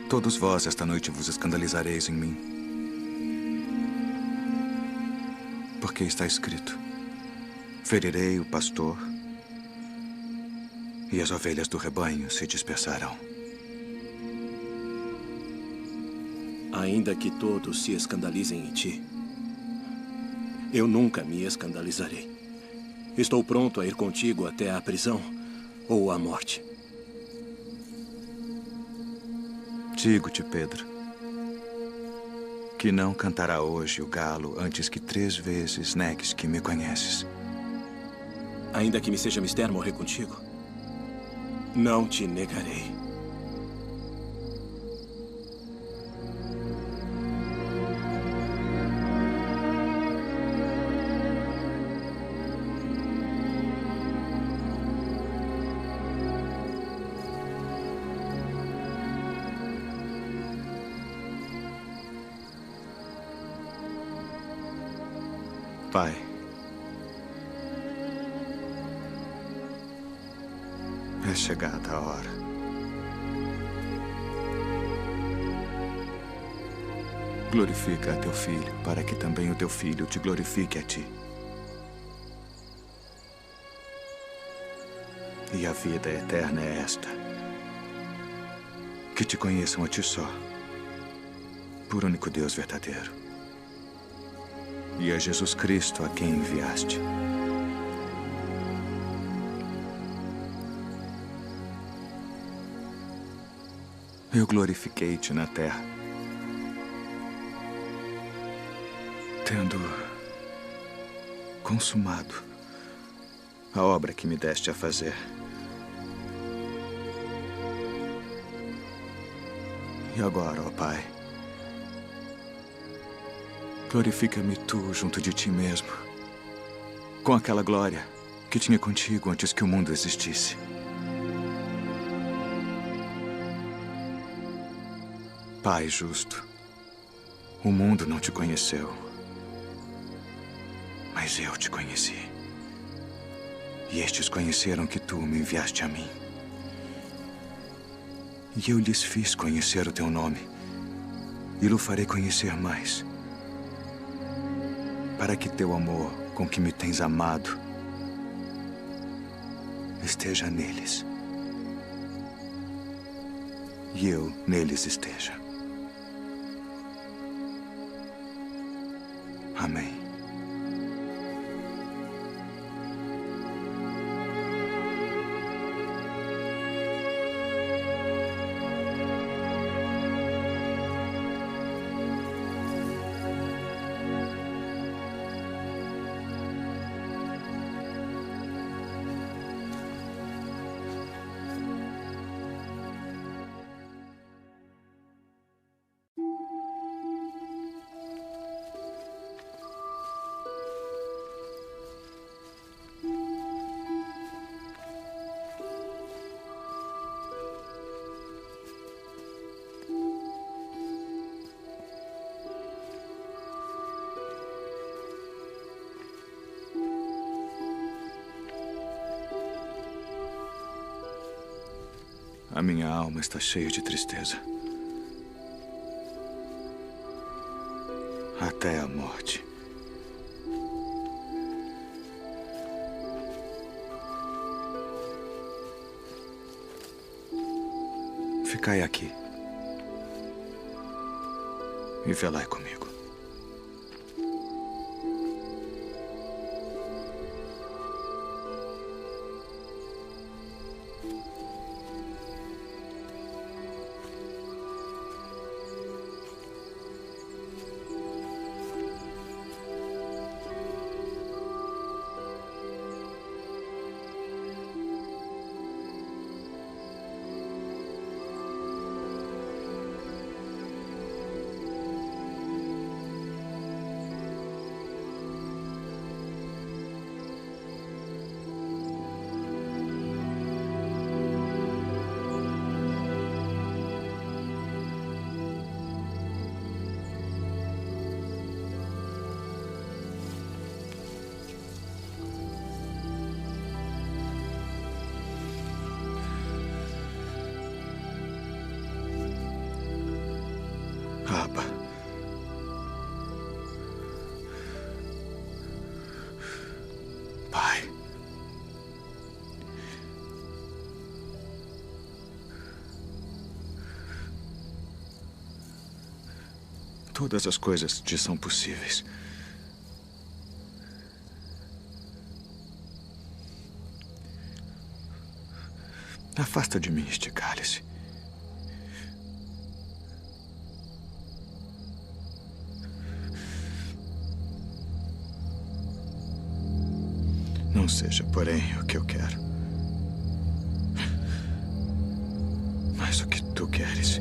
Todos vós esta noite vos escandalizareis em mim. Porque está escrito: ferirei o pastor e as ovelhas do rebanho se dispersarão. Ainda que todos se escandalizem em ti, eu nunca me escandalizarei. Estou pronto a ir contigo até a prisão ou a morte. Digo-te, Pedro, que não cantará hoje o galo antes que 3 vezes negues que me conheces. Ainda que me seja mister morrer contigo, não te negarei. Pai, é chegada a hora. Glorifica a teu filho, para que também o teu filho te glorifique a ti. E a vida eterna é esta: que te conheçam a ti só, por único Deus verdadeiro, e a Jesus Cristo a quem enviaste. Eu glorifiquei-te na terra, tendo consumado a obra que me deste a fazer. E agora, ó Pai, glorifica-me tu junto de ti mesmo, com aquela glória que tinha contigo antes que o mundo existisse. Pai justo, o mundo não te conheceu, mas eu te conheci. E estes conheceram que tu me enviaste a mim. E eu lhes fiz conhecer o teu nome, e o farei conhecer mais, para que teu amor com que me tens amado esteja neles, e eu neles esteja. Amém. A minha alma está cheia de tristeza, até a morte. Ficai aqui e velai comigo. Todas as coisas te são possíveis. Afasta de mim este cálice. Não seja, porém, o que eu quero, mas o que tu queres.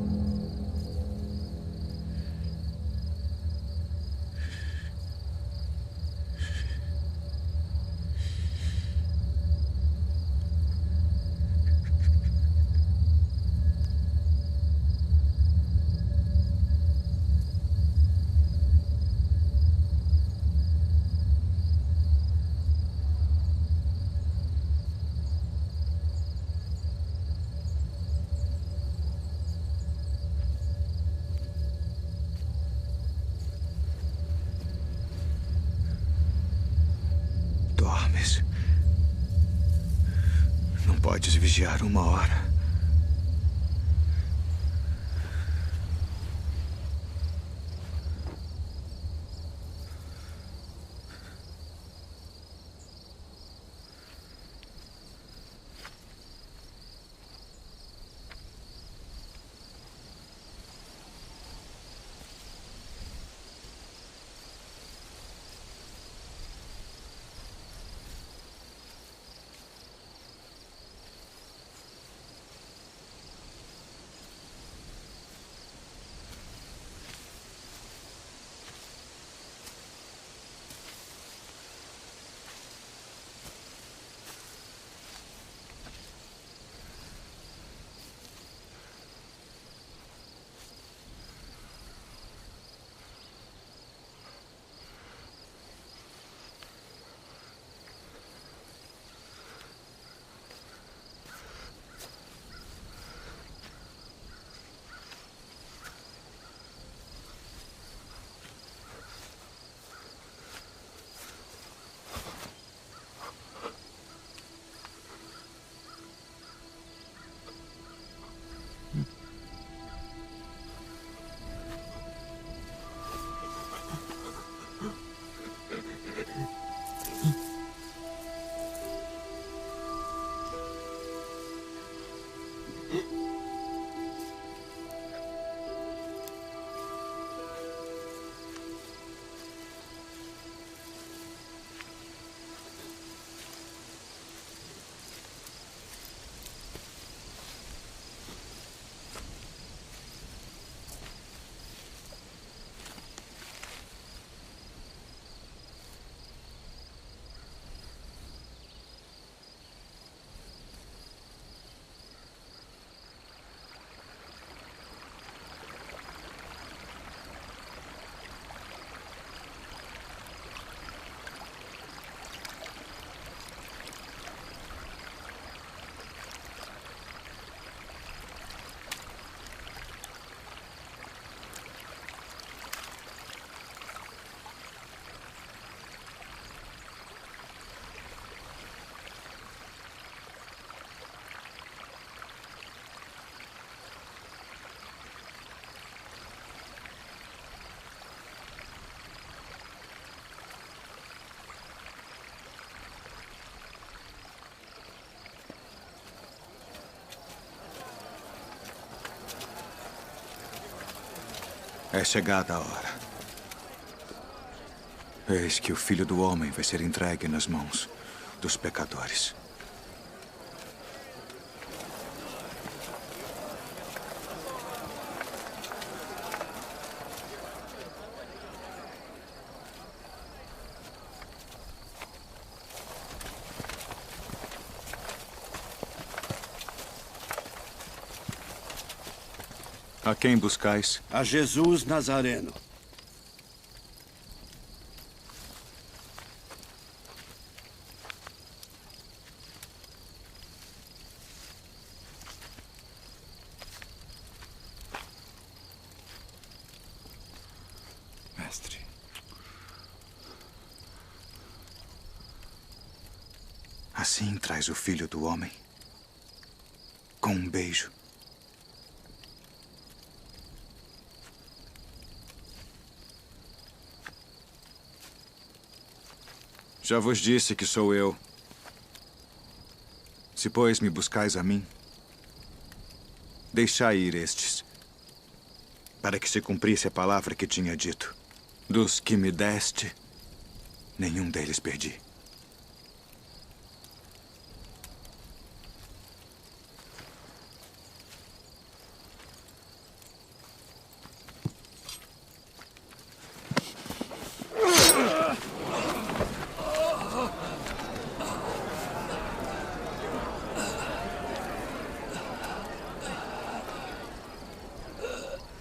Dormes. Não podes vigiar 1 hora. É chegada a hora. Eis que o Filho do Homem vai ser entregue nas mãos dos pecadores. A quem buscais? A Jesus Nazareno. Mestre. Assim traz o Filho do Homem. Com um beijo. Já vos disse que sou eu. Se, pois, me buscais a mim, deixai ir estes, para que se cumprisse a palavra que tinha dito. Dos que me deste, nenhum deles perdi.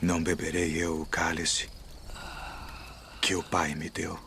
Não beberei eu o cálice que o Pai me deu.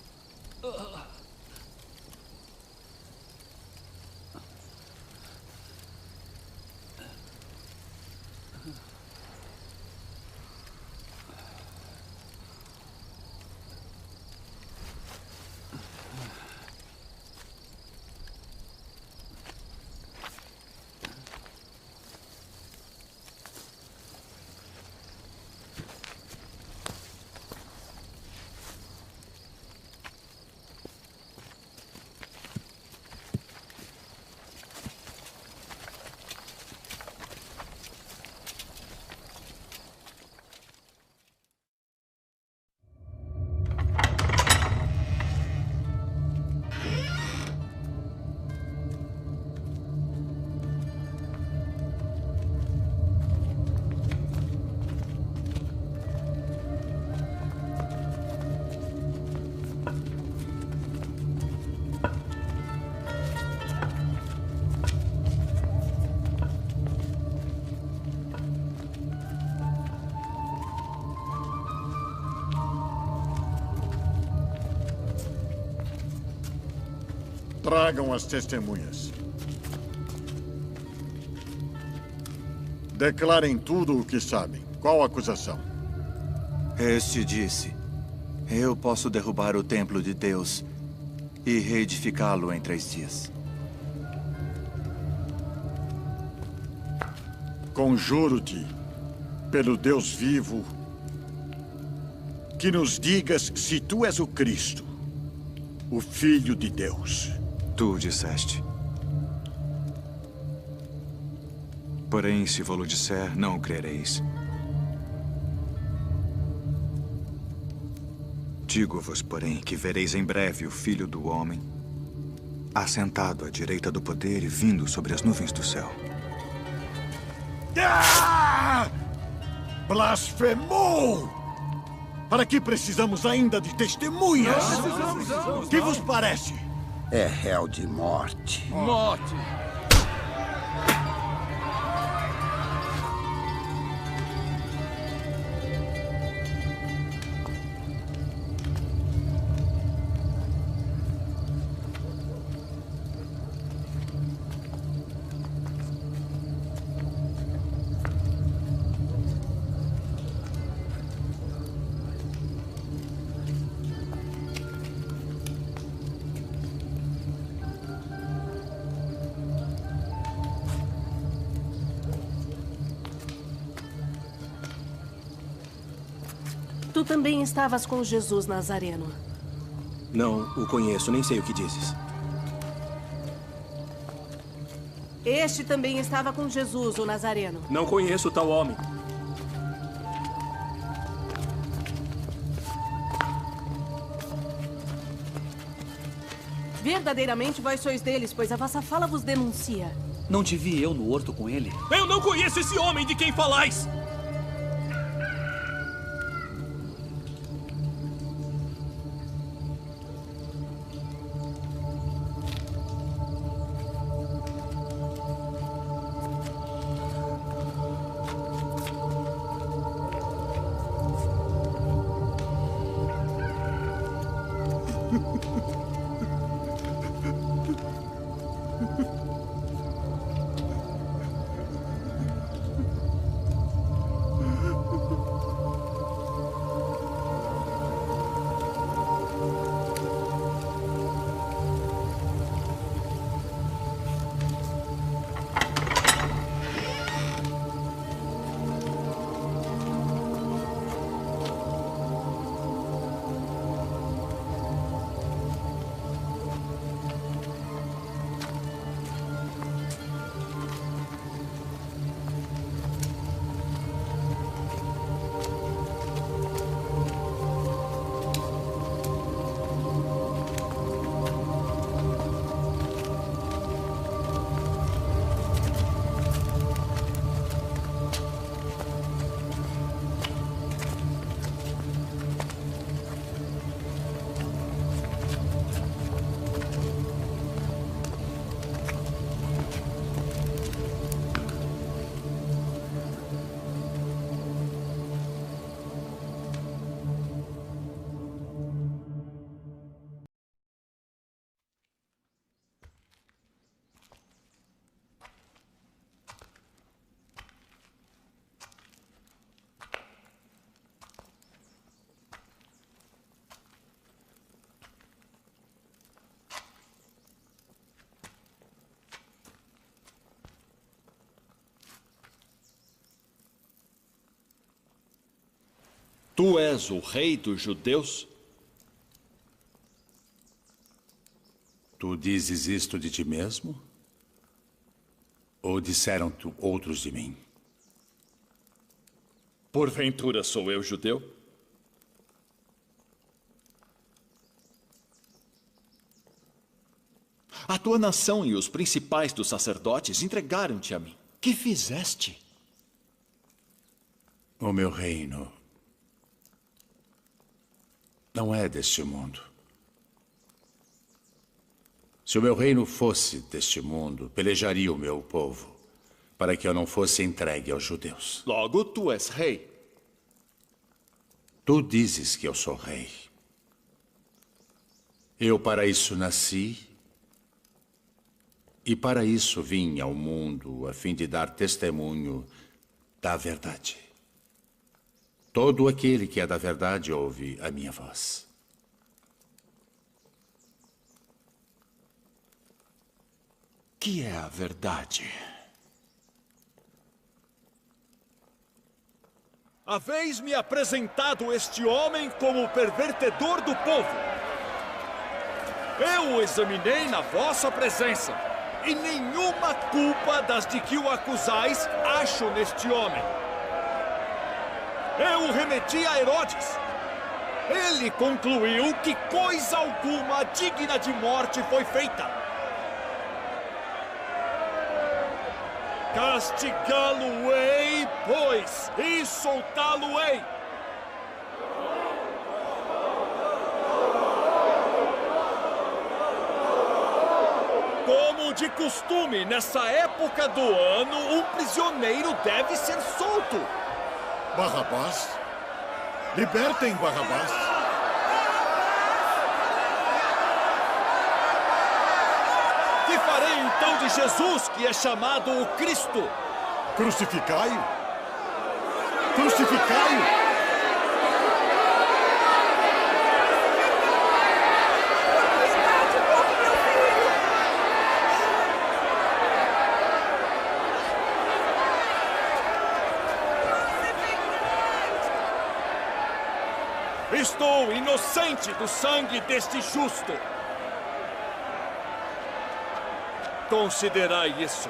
Tragam as testemunhas. Declarem tudo o que sabem. Qual a acusação? Este disse: eu posso derrubar o templo de Deus e reedificá-lo em 3 dias. Conjuro-te, pelo Deus vivo, que nos digas se tu és o Cristo, o Filho de Deus. Tu disseste. Porém, se vou-lo disser, não o crereis. Digo-vos, porém, que vereis em breve o Filho do Homem, assentado à direita do poder e vindo sobre as nuvens do céu. Ah! Blasfemou! Para que precisamos ainda de testemunhas? Que vos parece? É réu de morte. Morte! Tu também estavas com Jesus Nazareno. Não o conheço, nem sei o que dizes. Este também estava com Jesus, o Nazareno. Não conheço tal homem. Verdadeiramente vós sois deles, pois a vossa fala vos denuncia. Não te vi eu no horto com ele? Eu não conheço esse homem de quem falais! Tu és o rei dos judeus? Tu dizes isto de ti mesmo? Ou disseram outros de mim? Porventura sou eu judeu? A tua nação e os principais dos sacerdotes entregaram-te a mim. Que fizeste? O meu reino não é deste mundo. Se o meu reino fosse deste mundo, pelejaria o meu povo, para que eu não fosse entregue aos judeus. Logo, tu és rei. Tu dizes que eu sou rei. Eu para isso nasci, e para isso vim ao mundo, a fim de dar testemunho da verdade. Todo aquele que é da verdade ouve a minha voz. Que é a verdade? Haveis-me apresentado este homem como o pervertedor do povo. Eu o examinei na vossa presença, e nenhuma culpa das de que o acusais acho neste homem. Eu o remeti a Herodes. Ele concluiu que coisa alguma digna de morte foi feita. Castigá-lo-ei, pois, e soltá-lo-ei. Como de costume, nessa época do ano, um prisioneiro deve ser solto. Barrabás? Libertem Barrabás. Que farei então de Jesus, que é chamado o Cristo? Crucificai-o! Crucificai-o! Estou inocente do sangue deste justo. Considerai isso.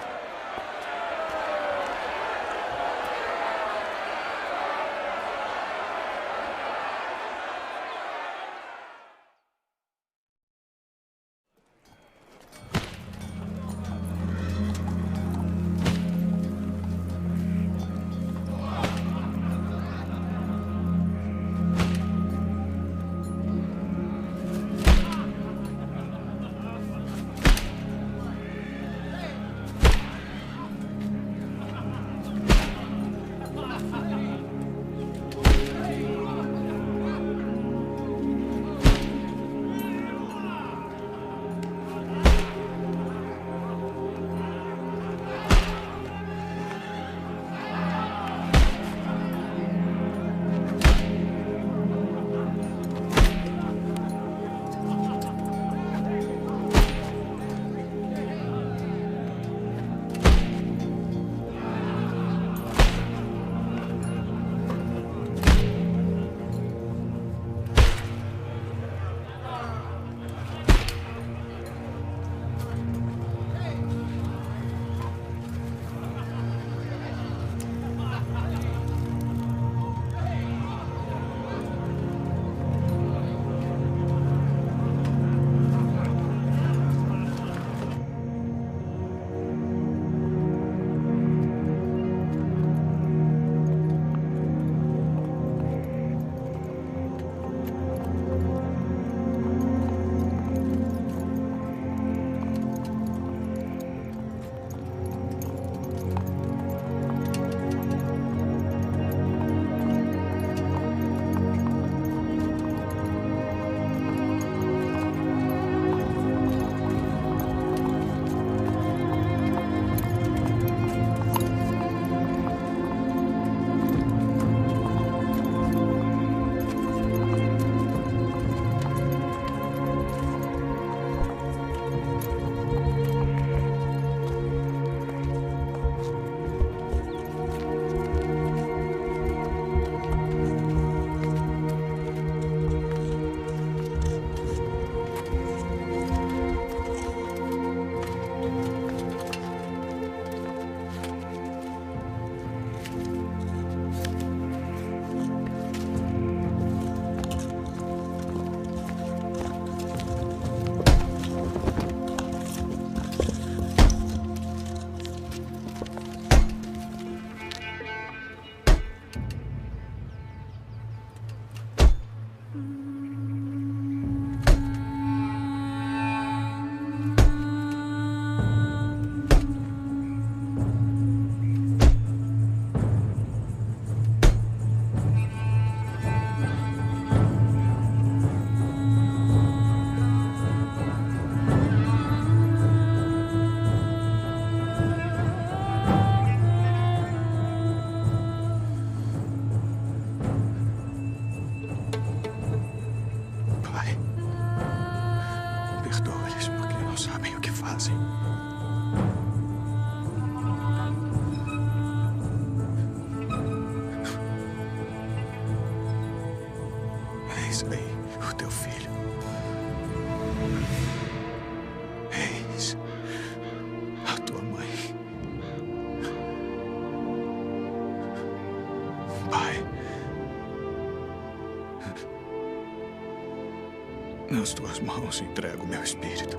Nas tuas mãos entrego meu espírito.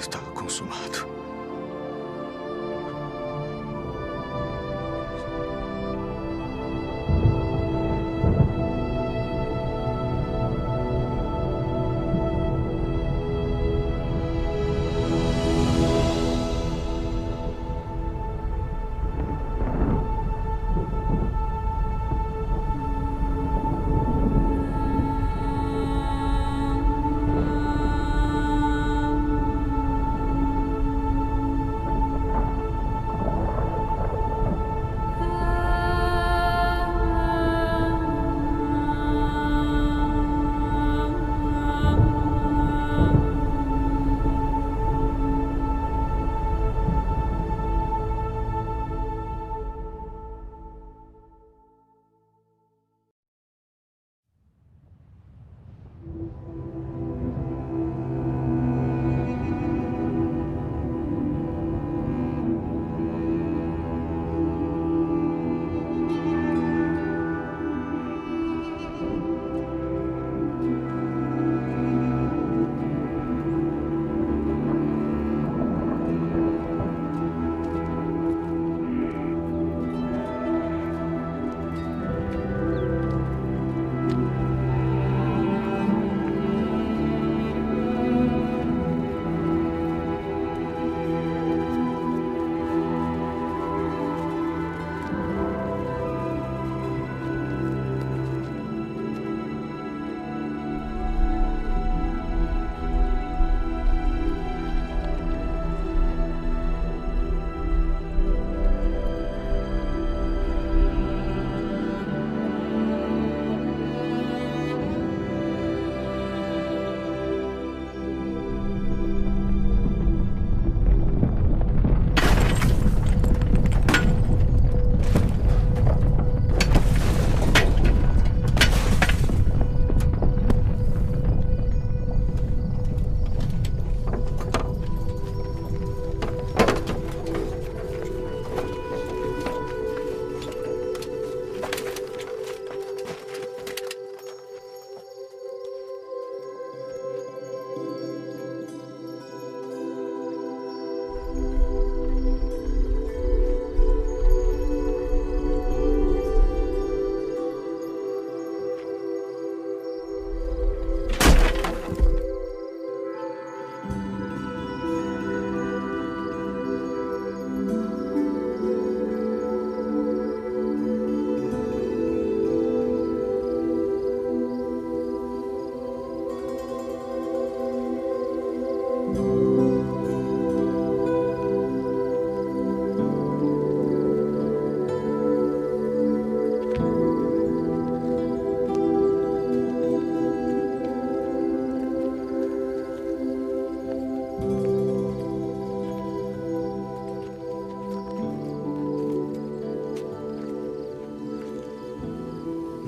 Está consumado.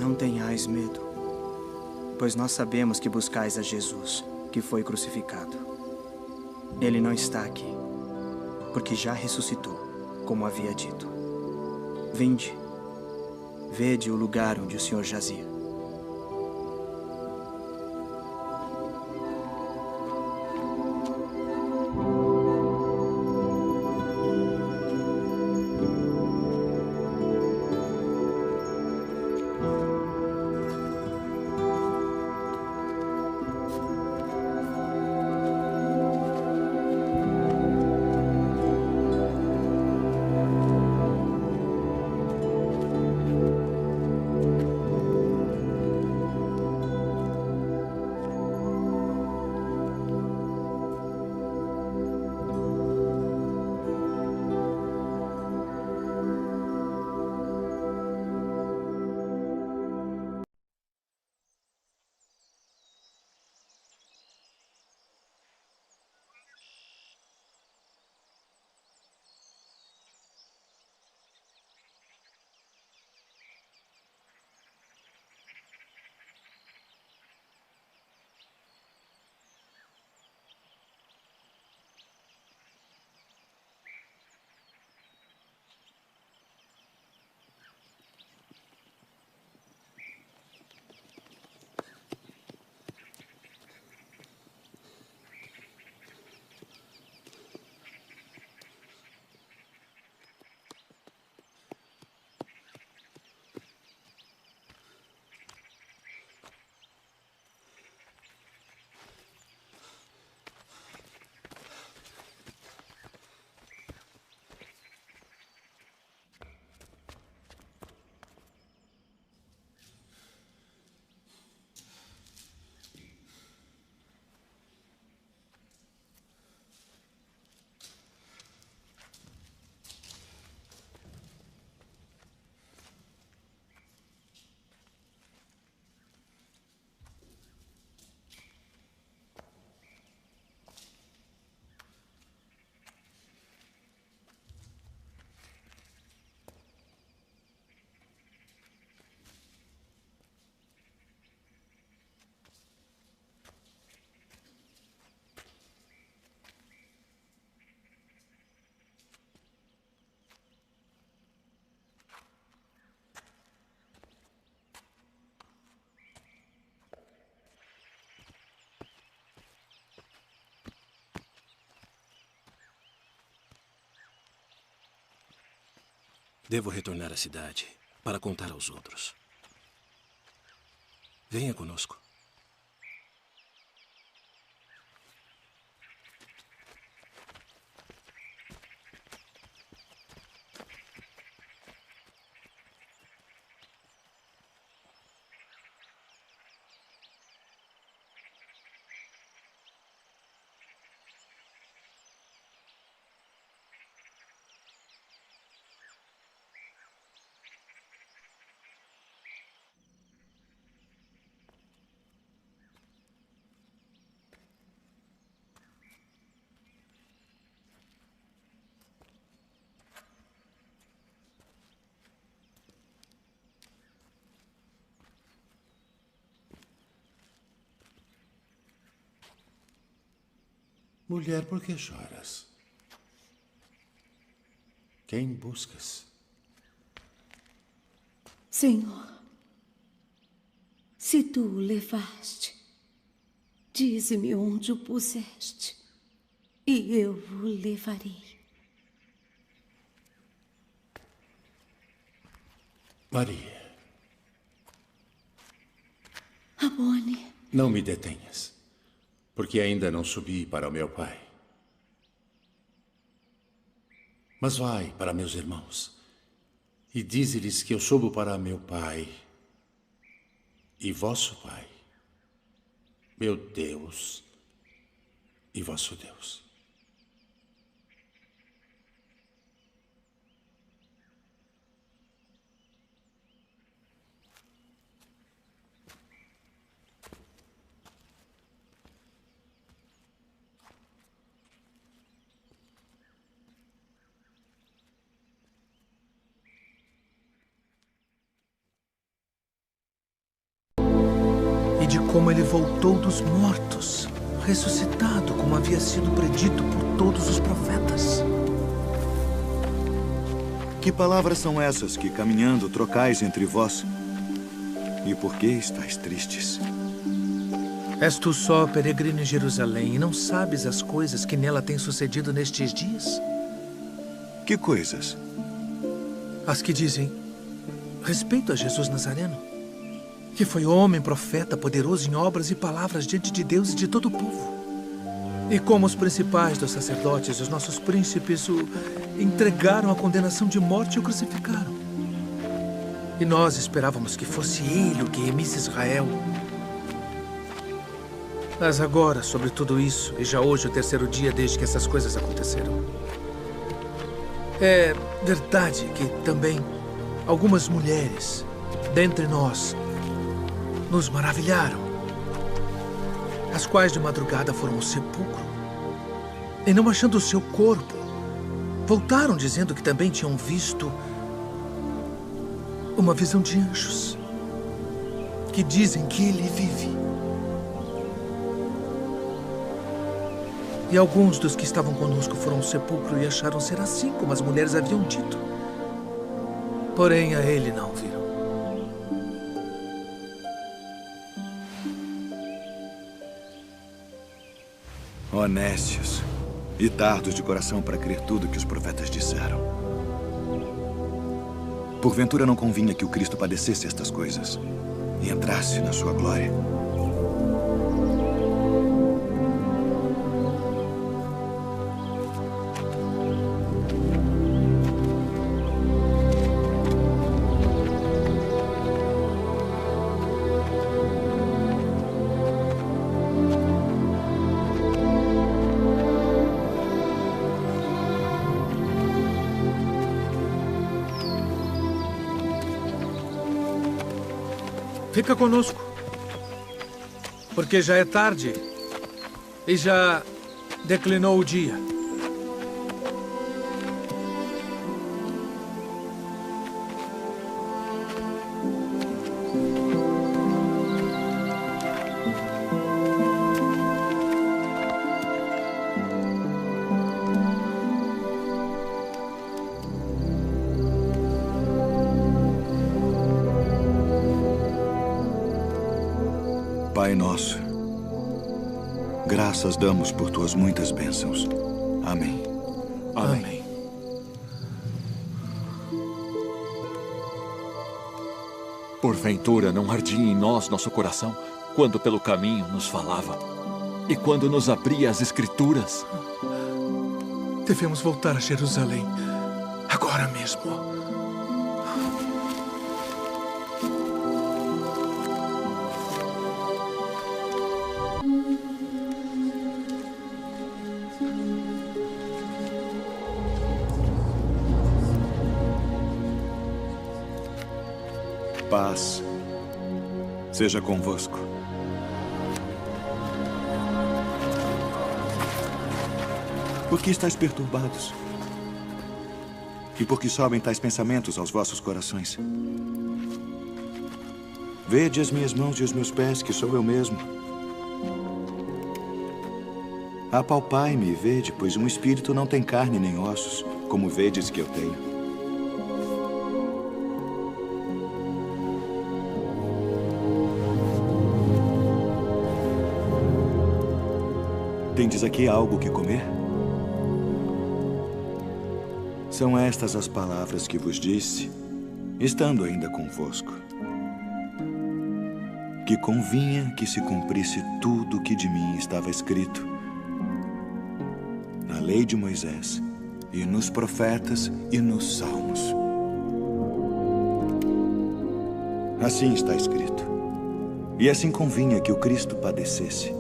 Não tenhais medo, pois nós sabemos que buscais a Jesus, que foi crucificado. Ele não está aqui, porque já ressuscitou, como havia dito. Vinde, vede o lugar onde o Senhor jazia. Devo retornar à cidade para contar aos outros. Venha conosco. Mulher, por que choras? Quem buscas? Senhor, se tu o levaste, dize-me onde o puseste, e eu o levarei. Maria. Rabboni. Não me detenhas, porque ainda não subi para o meu pai. Mas vai para meus irmãos e dize-lhes que eu subo para meu pai e vosso pai, meu Deus e vosso Deus. E de como ele voltou dos mortos, ressuscitado, como havia sido predito por todos os profetas. Que palavras são essas que, caminhando, trocais entre vós? E por que estáis tristes? És tu só peregrino em Jerusalém e não sabes as coisas que nela têm sucedido nestes dias? Que coisas? As que dizem respeito a Jesus Nazareno, que foi homem, profeta, poderoso em obras e palavras diante de Deus e de todo o povo. E como os principais dos sacerdotes e os nossos príncipes o entregaram à condenação de morte e o crucificaram. E nós esperávamos que fosse ele o que remisse Israel. Mas agora, sobre tudo isso, e já hoje o terceiro dia desde que essas coisas aconteceram, é verdade que também algumas mulheres dentre nós nos maravilharam, as quais de madrugada foram ao sepulcro e, não achando o seu corpo, voltaram dizendo que também tinham visto uma visão de anjos que dizem que ele vive. E alguns dos que estavam conosco foram ao sepulcro e acharam ser assim como as mulheres haviam dito. Porém, a ele não viram. Honestos e tardos de coração para crer tudo que os profetas disseram. Porventura não convinha que o Cristo padecesse estas coisas e entrasse na sua glória? Fica conosco, porque já é tarde e já declinou o dia. Pai nosso, graças damos por tuas muitas bênçãos. Amém. Amém. Porventura não ardia em nós nosso coração quando pelo caminho nos falava e quando nos abria as Escrituras? Devemos voltar a Jerusalém agora mesmo. Paz seja convosco. Por que estáis perturbados? E por que sobem tais pensamentos aos vossos corações? Vede as minhas mãos e os meus pés, que sou eu mesmo. Apalpai-me e vede, pois um espírito não tem carne nem ossos, como vedes que eu tenho. Tendes aqui algo que comer? São estas as palavras que vos disse, estando ainda convosco. Que convinha que se cumprisse tudo o que de mim estava escrito na lei de Moisés, e nos profetas e nos salmos. Assim está escrito. E assim convinha que o Cristo padecesse,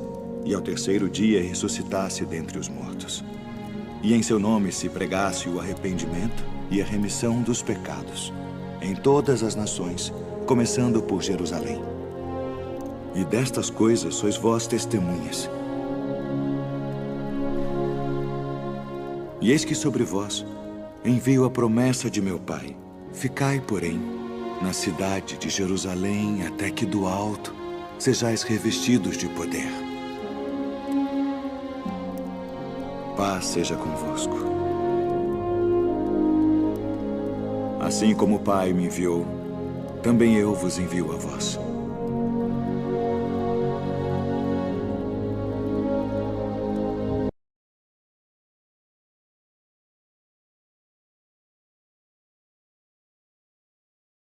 e ao terceiro dia ressuscitasse dentre os mortos. E em seu nome se pregasse o arrependimento e a remissão dos pecados, em todas as nações, começando por Jerusalém. E destas coisas sois vós testemunhas. E eis que sobre vós envio a promessa de meu Pai. Ficai, porém, na cidade de Jerusalém, até que do alto sejais revestidos de poder. Paz seja convosco. Assim como o Pai me enviou, também eu vos envio a vós.